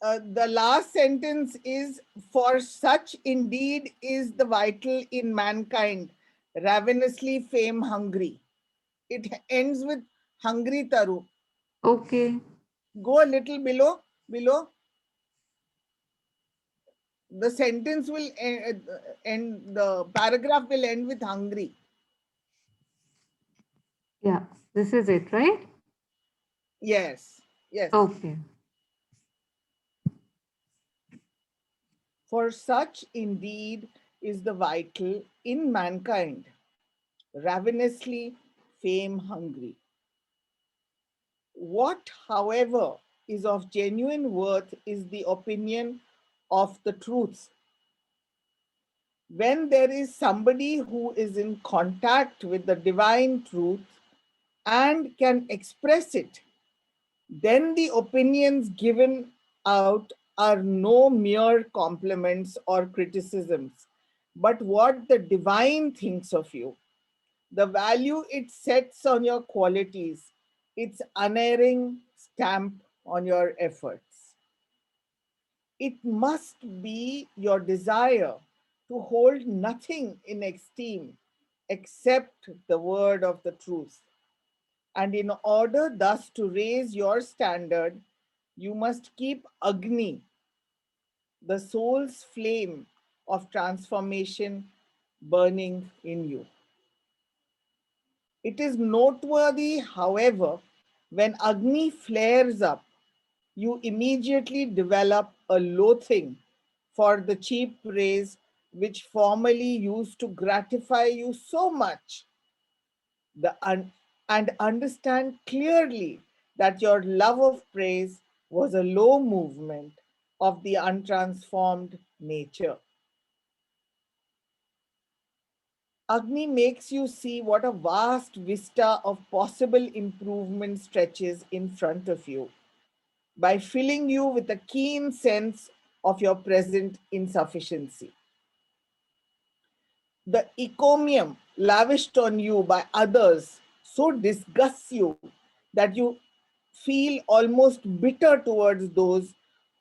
The last sentence is, for such indeed is the vital in mankind, ravenously fame hungry. It ends with hungry Taru. Okay. Go a little below. The sentence will end, the paragraph will end with hungry. Yeah. This is it, right? Yes. Okay. For such indeed is the vital in mankind, ravenously fame hungry. What, however, is of genuine worth is the opinion of the truth. When there is somebody who is in contact with the divine truth and can express it, then the opinions given out are no mere compliments or criticisms, but what the divine thinks of you, the value it sets on your qualities, its unerring stamp on your efforts. It must be your desire to hold nothing in esteem except the word of the truth. And in order thus to raise your standard, you must keep Agni, the soul's flame of transformation, burning in you. It is noteworthy, however, when Agni flares up, you immediately develop a loathing for the cheap praise which formerly used to gratify you so much, and understand clearly that your love of praise was a low movement of the untransformed nature. Agni makes you see what a vast vista of possible improvement stretches in front of you by filling you with a keen sense of your present insufficiency. The encomium lavished on you by others so disgusts you that you feel almost bitter towards those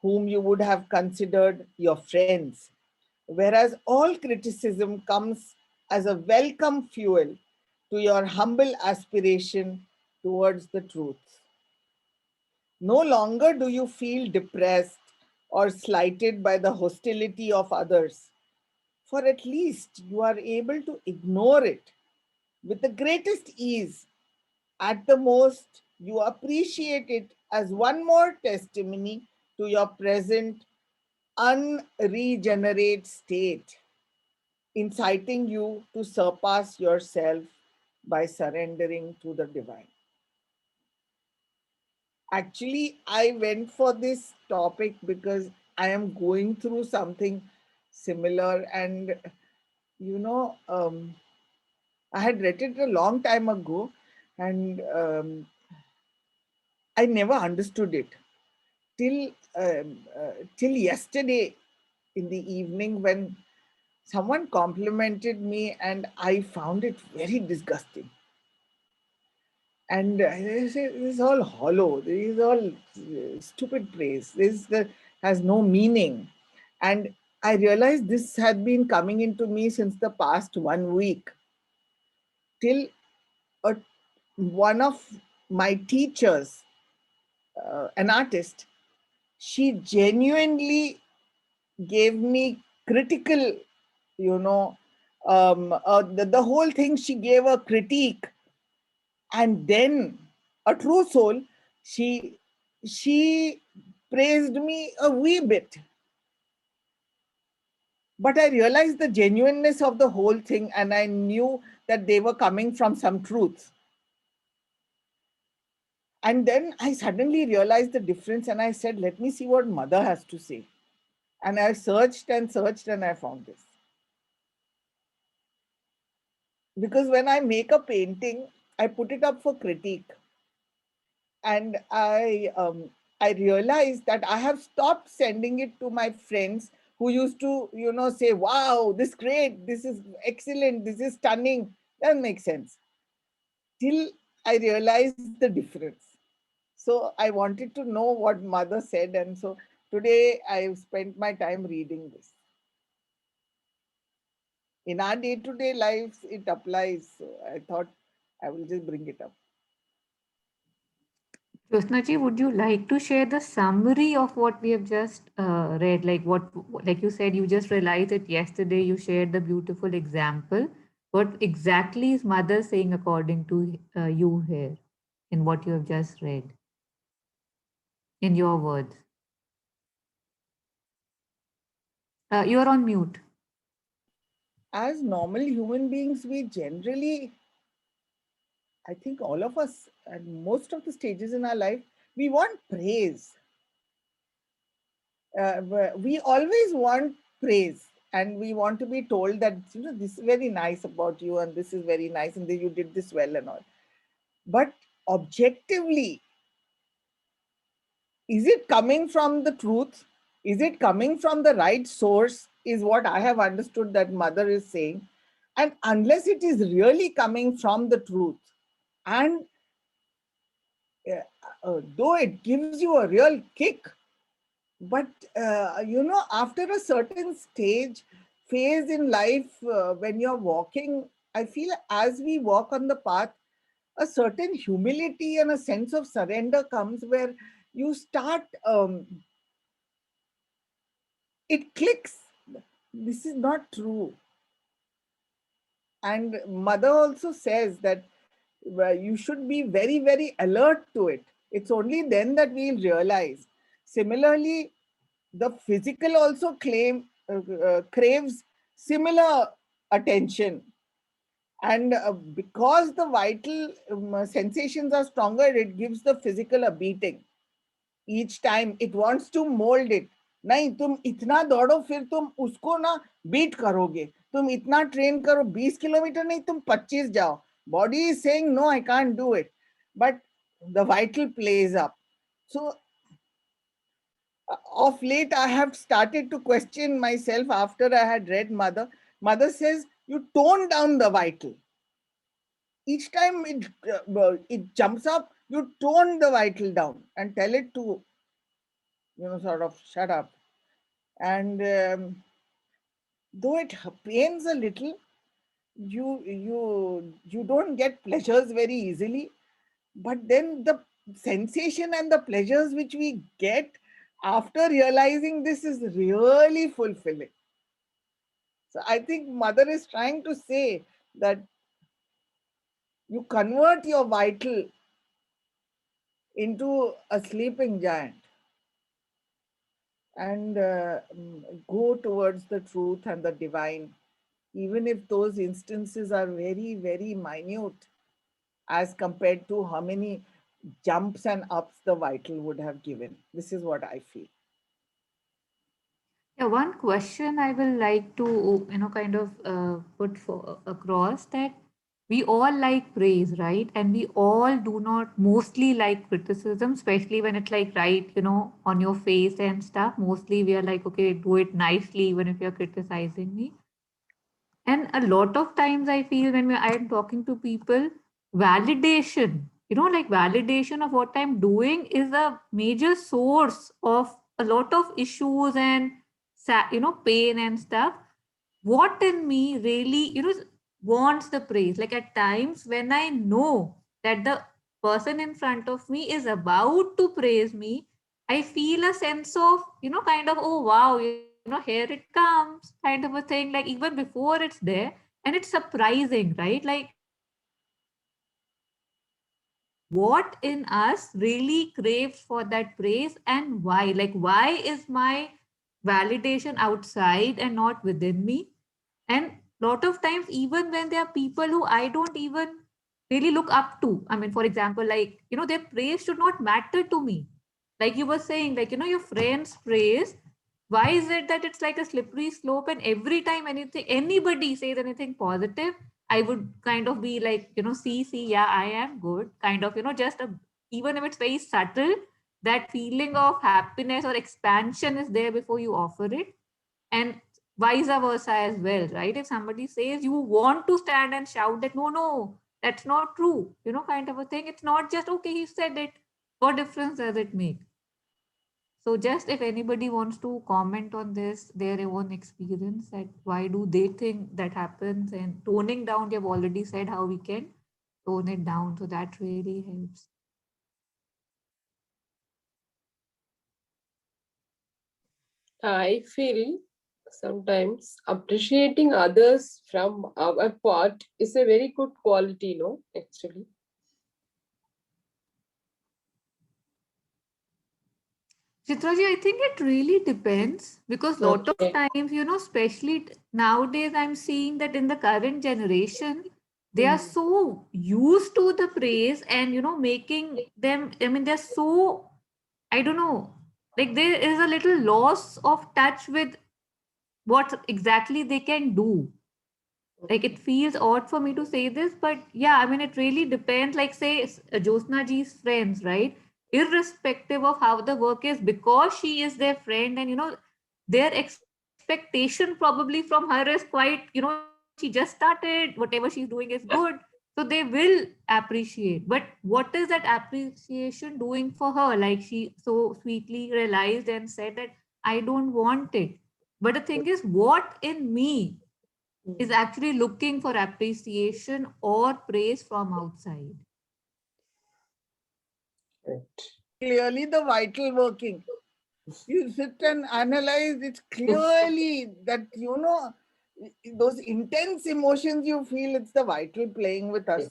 whom you would have considered your friends, whereas all criticism comes as a welcome fuel to your humble aspiration towards the truth. No longer do you feel depressed or slighted by the hostility of others, for at least you are able to ignore it with the greatest ease. At the most, you appreciate it as one more testimony to your present unregenerate state, inciting you to surpass yourself by surrendering to the divine. Actually, I went for this topic because I am going through something similar, and I had read it a long time ago, and I never understood it till yesterday in the evening when someone complimented me, and I found it very disgusting. And I say, this is all hollow. This is all stupid praise. Has no meaning. And I realized this had been coming into me since the past 1 week, till one of my teachers, an artist, she genuinely gave me critical, the whole thing, she gave a critique. And then a true soul, she praised me a wee bit. But I realized the genuineness of the whole thing, and I knew that they were coming from some truth. And then I suddenly realized the difference, and I said, let me see what Mother has to say. And I searched and searched, and I found this. Because when I make a painting, I put it up for critique. And I realized that I have stopped sending it to my friends who used to, say, wow, this is great, this is excellent, this is stunning. Doesn't make sense. Till I realized the difference. So I wanted to know what Mother said. And so today I've spent my time reading this. In our day-to-day lives, it applies. So I thought I will just bring it up. Jyotsna ji, would you like to share the summary of what we have just read? Like you said, you just realized it yesterday. You shared the beautiful example. What exactly is Mother saying according to you here in what you have just read? In your words. You're on mute. As normal human beings, we generally, I think all of us at most of the stages in our life, we want praise. We always want praise, and we want to be told that, this is very nice about you, and this is very nice, and you did this well and all. But objectively, is it coming from the truth? Is it coming from the right source? Is what I have understood that Mother is saying. And unless it is really coming from the truth, and though it gives you a real kick, but after a certain phase in life, when you're walking, I feel as we walk on the path, a certain humility and a sense of surrender comes, where you start, it clicks. This is not true. And Mother also says that you should be very, very alert to it. It's only then that we'll realize. Similarly, the physical also craves similar attention. And because the vital sensations are stronger, it gives the physical a beating. Each time it wants to mold it. नहीं तुम इतना दौड़ो फिर तुम उसको ना beat करोगे, तुम इतना ट्रेन करो 20 किलोमीटर नहीं तुम 25 जाओ. Body is saying no, I can't do it, but the vital plays up. So of late I have started to question myself after I had read Mother. Mother says you tone down the vital. Each time it jumps up, you tone the vital down and tell it to, sort of shut up. And though it pains a little, you don't get pleasures very easily, but then the sensation and the pleasures which we get after realizing this is really fulfilling. So I think mother is trying to say that you convert your vital into a sleeping giant and go towards the truth and the divine, even if those instances are very, very minute as compared to how many jumps and ups the vital would have given. This is what I feel. Yeah, one question I will like to, kind of put across that we all like praise, right? And we all do not mostly like criticism, especially when it's like right, on your face and stuff. Mostly we are like, okay, do it nicely, even if you're criticizing me. And a lot of times I feel when I'm talking to people, validation, like validation of what I'm doing is a major source of a lot of issues and, pain and stuff. What in me really, wants the praise? Like at times when I know that the person in front of me is about to praise me, I feel a sense of, kind of, oh wow, here it comes, kind of a thing, like even before it's there. And it's surprising, right? Like what in us really craves for that praise and why? Like, why is my validation outside and not within me? And lot of times, even when there are people who I don't even really look up to, I mean, for example, like, their praise should not matter to me. Like you were saying, like, your friends praise, why is it that it's like a slippery slope, and every time anybody says anything positive, I would kind of be like, see, yeah, I am good, kind of, just even if it's very subtle, that feeling of happiness or expansion is there before you offer it. And vice versa as well, right? If somebody says, you want to stand and shout that no, that's not true, kind of a thing. It's not just okay, he said it, what difference does it make? So just if anybody wants to comment on this, their own experience, that why do they think that happens, and toning down, they've already said how we can tone it down. So that really helps. I feel sometimes appreciating others from our part is a very good quality, no, actually. Chitraji, I think it really depends, because lot of Okay. times, especially nowadays, I'm seeing that in the current generation, they are so used to the praise and, making them, I mean, they're so, I don't know, like there is a little loss of touch with what exactly they can do. Like it feels odd for me to say this, but yeah, I mean, it really depends. Like say Jyotsna ji's friends, right? Irrespective of how the work is, because she is their friend, and their expectation probably from her is quite, she just started, whatever she's doing is good. So they will appreciate. But what is that appreciation doing for her? Like she so sweetly realized and said that I don't want it. But the thing is, what in me is actually looking for appreciation or praise from outside? Clearly, the vital working. You sit and analyze, it's clearly that, those intense emotions you feel, it's the vital playing with us.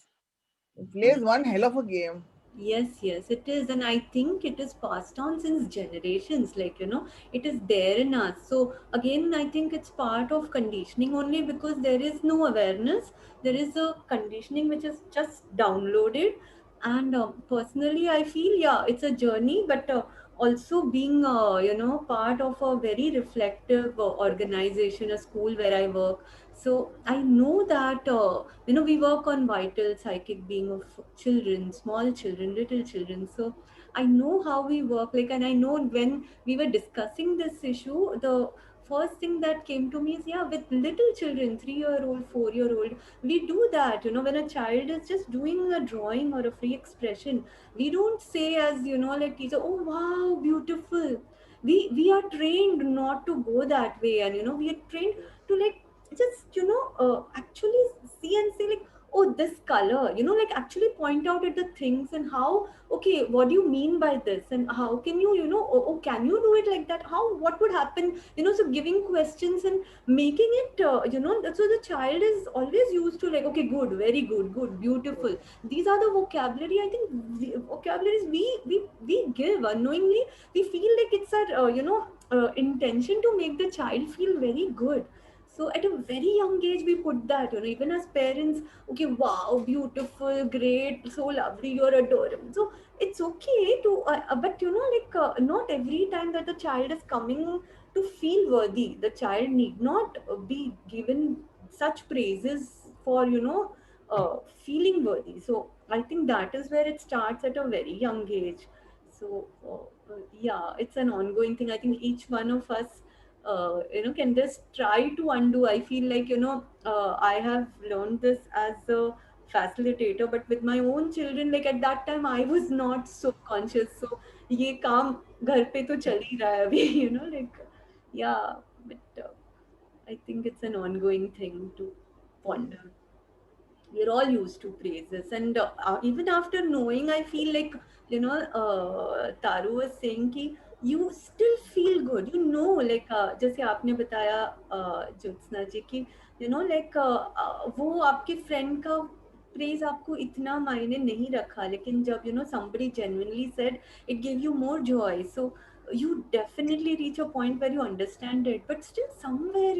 It plays one hell of a game. Yes, it is. And I think it is passed on since generations. It is there in us. So, again, I think it's part of conditioning only because there is no awareness. There is a conditioning which is just downloaded. And personally, I feel, yeah, it's a journey, but also being, part of a very reflective organization, a school where I work. So I know that we work on vital psychic being of children, small children, little children. So I know how we work. Like, and I know when we were discussing this issue, the first thing that came to me is, yeah, with little children, 3-year-old, 4-year-old, we do that, when a child is just doing a drawing or a free expression, we don't say as, like teacher, oh, wow, beautiful. We are trained not to go that way, and, we are trained to like, just, actually see and say like, oh, this color, like actually point out at the things and how, okay, what do you mean by this, and how can you, can you do it like that, how, what would happen, so giving questions and making it, so the child is always used to like, okay, good, very good, good, beautiful. These are the vocabulary, I think, vocabularies we give unknowingly. We feel like it's our, intention to make the child feel very good. So at a very young age, we put that, even as parents, okay, wow, beautiful, great, so lovely, you're adorable. So it's okay to, but like, not every time that the child is coming to feel worthy, the child need not be given such praises for, feeling worthy. So I think that is where it starts at a very young age. So yeah, it's an ongoing thing. I think each one of us, can just try to undo. I feel like, I have learned this as a facilitator, but with my own children, like at that time, I was not so conscious. So, ये काम घर पे तो चल ही रहा है अभी, like, yeah, but I think it's an ongoing thing to ponder. We're all used to praises, and even after knowing, I feel like, Taru was saying कि you still feel good, like जैसे आपने बताया ज्योत्सना जी की, like वो आपके friend का praise आपको इतना मायने नहीं रखा, लेकिन जब somebody genuinely said, it gave you more joy. So you definitely reach a point where you understand it, but still somewhere,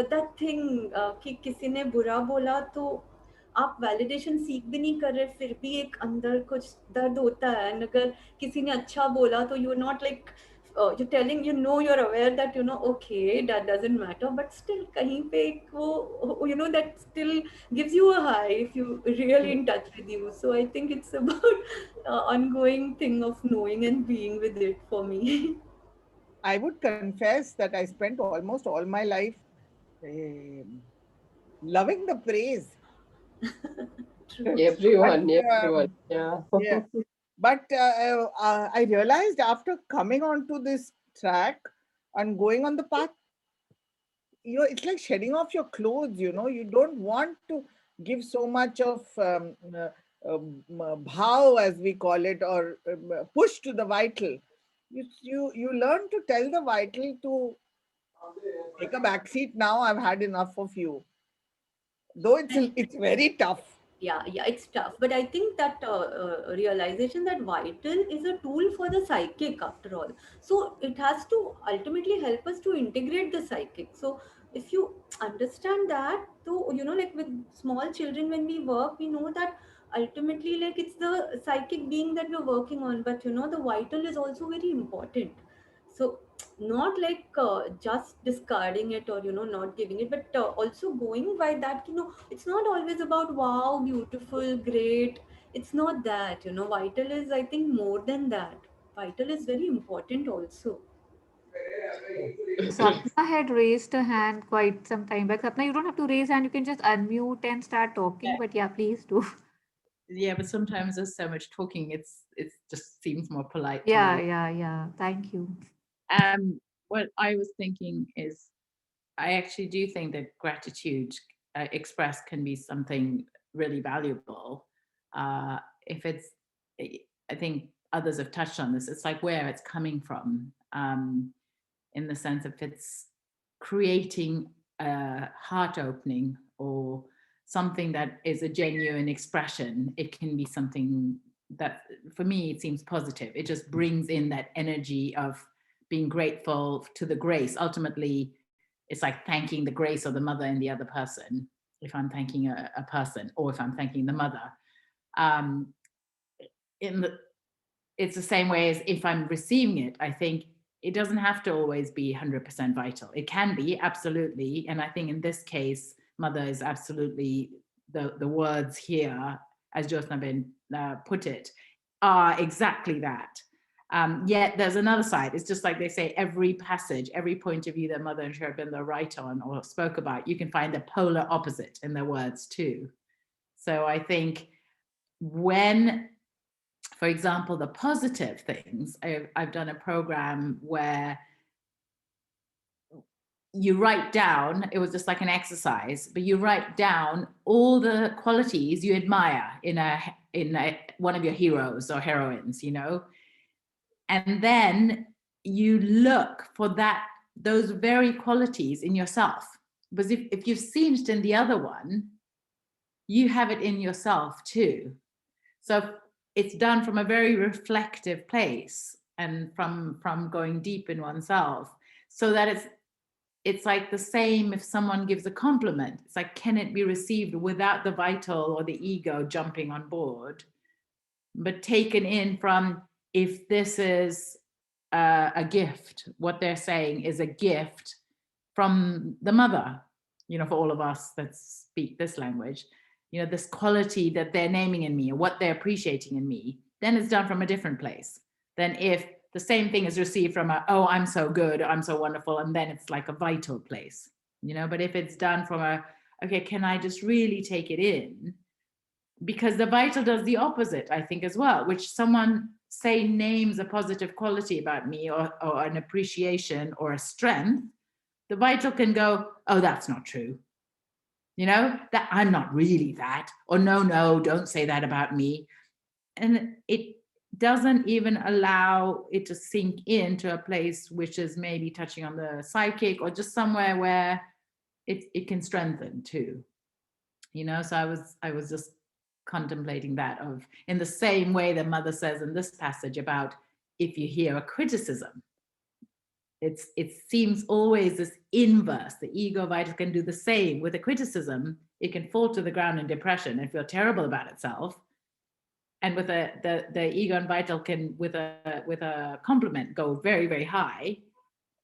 that thing कि किसी ने बुरा बोला तो आप वैलिडेशन सीख भी नहीं कर रहे, फिर भी एक अंदर कुछ दर्द होता है, एंड अगर किसी ने अच्छा बोला तो you are not like, you telling, you are aware that okay, that doesn't matter, but still कहीं पे एक वो, that still gives you a high if you really in touch with you. So I think it's about ongoing thing of knowing and being with it for me. I would confess that I spent almost all my life loving the praise. Everyone, But, everyone. Yeah. yeah. But I realized after coming onto this track and going on the path, it's like shedding off your clothes. You don't want to give so much of bhav, as we call it, or push to the vital. You learn to tell the vital to take a back seat now. I've had enough of you. Though it's very tough. Yeah, it's tough, but I think that realization that vital is a tool for the psychic after all, so it has to ultimately help us to integrate the psychic. So if you understand that, so like with small children, when we work, we know that ultimately, like, it's the psychic being that we're working on, but the vital is also very important. So not like just discarding it or not giving it, but also going by that, it's not always about wow, beautiful, great. It's not that, vital is, I think, more than that. Vital is very important also. Sapna had raised a hand quite some time back. Sapna, you don't have to raise hand. You can just unmute and start talking. But yeah, please do. Yeah, but sometimes there's so much talking, it's just seems more polite. Yeah. Thank you. What I was thinking is, I actually do think that gratitude expressed can be something really valuable. If it's, I think others have touched on this, it's like where it's coming from, in the sense of it's creating a heart opening or something that is a genuine expression. It can be something that, for me, it seems positive. It just brings in that energy of being grateful to the grace. Ultimately, it's like thanking the grace of the mother in the other person, if I'm thanking a person, or if I'm thanking the mother. It's the same way as if I'm receiving it. I think it doesn't have to always be 100% vital. It can be, absolutely. And I think in this case, mother is absolutely, the words here, as Jyotsna put it, are exactly that. Yet there's another side. It's just like they say, every passage, every point of view that Mother and Sri Aurobindo write on or spoke about, you can find the polar opposite in their words too. So I think when, for example, the positive things, I've done a program where you write down, it was just like an exercise, but you write down all the qualities you admire in one of your heroes or heroines, you know, and then you look for those very qualities in yourself. Because if you've seen it in the other one, you have it in yourself too. So it's done from a very reflective place and from going deep in oneself, so that it's like the same if someone gives a compliment. It's like, can it be received without the vital or the ego jumping on board, but taken in from, if this is a gift, what they're saying is a gift from the mother, you know, for all of us that speak this language, you know, this quality that they're naming in me or what they're appreciating in me, then it's done from a different place than if the same thing is received from oh, I'm so good, I'm so wonderful, and then it's like a vital place, you know. But if it's done from okay, can I just really take it in? Because the vital does the opposite, I think, as well, which someone say names a positive quality about me or an appreciation or a strength, the vital can go, oh, that's not true. You know, that I'm not really that, or no, don't say that about me. And it doesn't even allow it to sink into a place which is maybe touching on the psychic or just somewhere where it can strengthen too. You know, so I was just contemplating that, of in the same way that Mother says in this passage about if you hear a criticism, it seems always this inverse. The ego vital can do the same with a criticism. It can fall to the ground in depression and feel terrible about itself. And with the ego and vital can, with a compliment, go very, very high.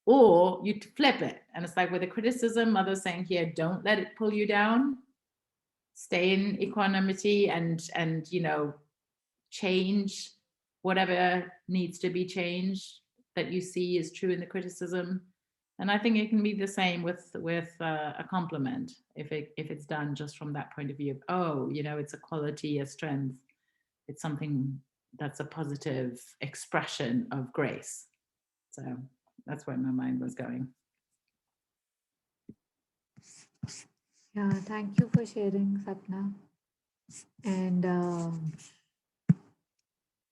Or you flip it, and it's like with a criticism, Mother's saying here, don't let it pull you down. Stay in equanimity and you know, change whatever needs to be changed that you see is true in the criticism. And I think it can be the same with a compliment, if it's done just from that point of view of, oh, you know, it's a quality, a strength, it's something that's a positive expression of grace. So that's where my mind was going. Yeah, thank you for sharing, Sapna. And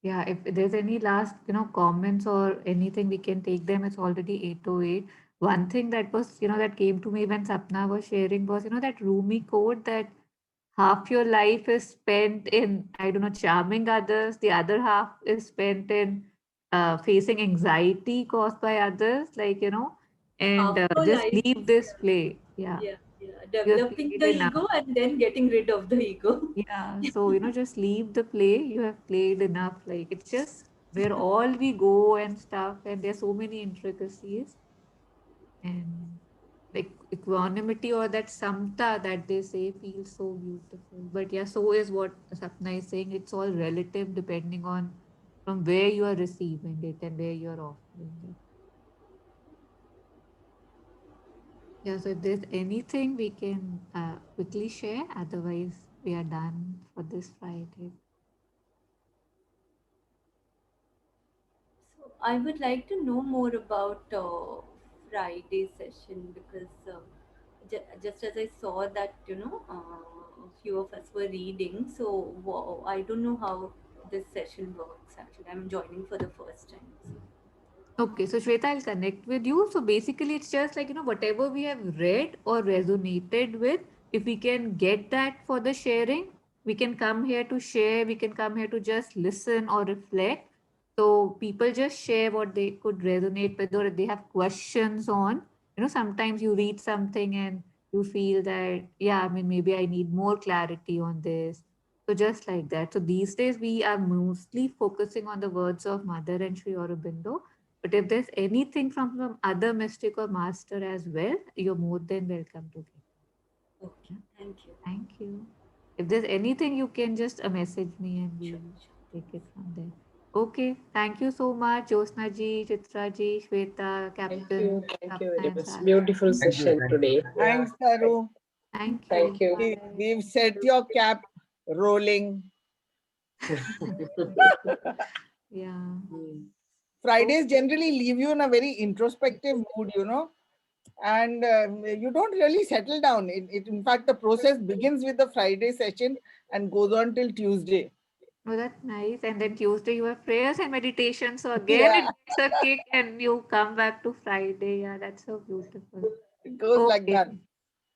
yeah, if there's any last, you know, comments or anything, we can take them. It's already 8:08. One thing that was, you know, that came to me when Sapna was sharing was, you know, that Rumi quote that half your life is spent in, I don't know, charming others. The other half is spent in facing anxiety caused by others, like, you know, and Half your just life leave is, this play. Yeah. yeah, You have developing played the enough. ego and then getting rid of the ego. Yeah, so you know, just leave the play. You have played enough. Like it's just where all we go and stuff, and there's so many intricacies and like equanimity or that samta that they say feels so beautiful. But yeah, so is what Sapna is saying. It's all relative depending on from where you are receiving it and where you are offering it. Yeah, so if there's anything we can quickly share, otherwise we are done for this Friday. So I would like to know more about Friday session, because just as I saw that, you know, a few of us were reading. So I don't know how this session works. Actually, I'm joining for the first time. So. Okay, so Shweta, I'll connect with you. So basically, it's just like, you know, whatever we have read or resonated with, if we can get that for the sharing, we can come here to share, we can come here to just listen or reflect. So people just share what they could resonate with, or if they have questions on, you know, sometimes you read something and you feel that, yeah, I mean, maybe I need more clarity on this. So just like that. So these days we are mostly focusing on the words of Mother and Sri Aurobindo. But if there's anything from some other mystic or master as well, you're more than welcome to get. Okay, thank you. Thank you. If there's anything, you can just message me and Sure, we'll sure. take it from there. Okay, thank you so much, Josna ji, Chitra ji, Shweta, Thank Captain, you. Thank you very Sapna and much. Sarah. Beautiful Thank you. session Thank you. today. Yeah. Thanks, Taru. Thank you. Thank you. Bye. We've set your cap rolling. Yeah. Fridays generally leave you in a very introspective mood, you know, and you don't really settle down. In fact, the process begins with the Friday session and goes on till Tuesday. Oh, that's nice. And then Tuesday you have prayers and meditation. So again Yeah, it gets a kick and you come back to Friday. Yeah, that's so beautiful. it goes like Okay. that. Yeah.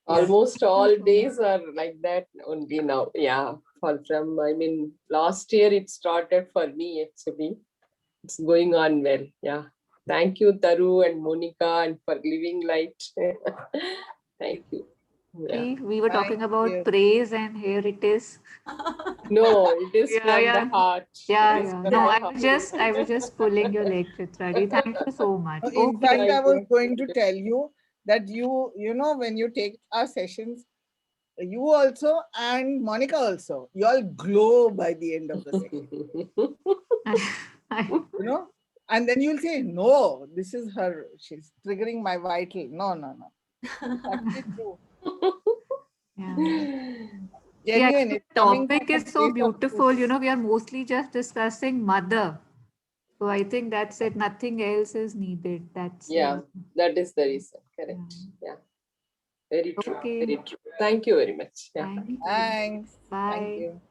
Almost Thank you all so much. days are like that only now. Yeah. From, I mean, last year it started for me actually. It's going on well. Yeah. Thank you, Taru and Monica, and for living light. Thank you. Yeah. See, we were talking Thank about you. praise and here it is. No, it is Yeah, from the yeah. heart. Yeah, It is yeah. from No, the I heart. was just pulling your leg, Chitradi. Thank you so much. In Okay. fact, I Thank was you. going to tell you that you know, when you take our sessions, you also and Monica also, you all glow by the end of the session, you know, and then you'll say, no, this is her, she's triggering my vital. No, no, no. It's actually true. Yeah. Yeah, Genuine. the It's coming topic from a is so place of truth. beautiful. You know, we are mostly just discussing mother. So I think that's it. Nothing else is needed. That's Yeah, that is the reason. Correct. Yeah. Very true. Okay. Very true. Thank you very much. Yeah. Thank you. Thanks. Bye. Thank you.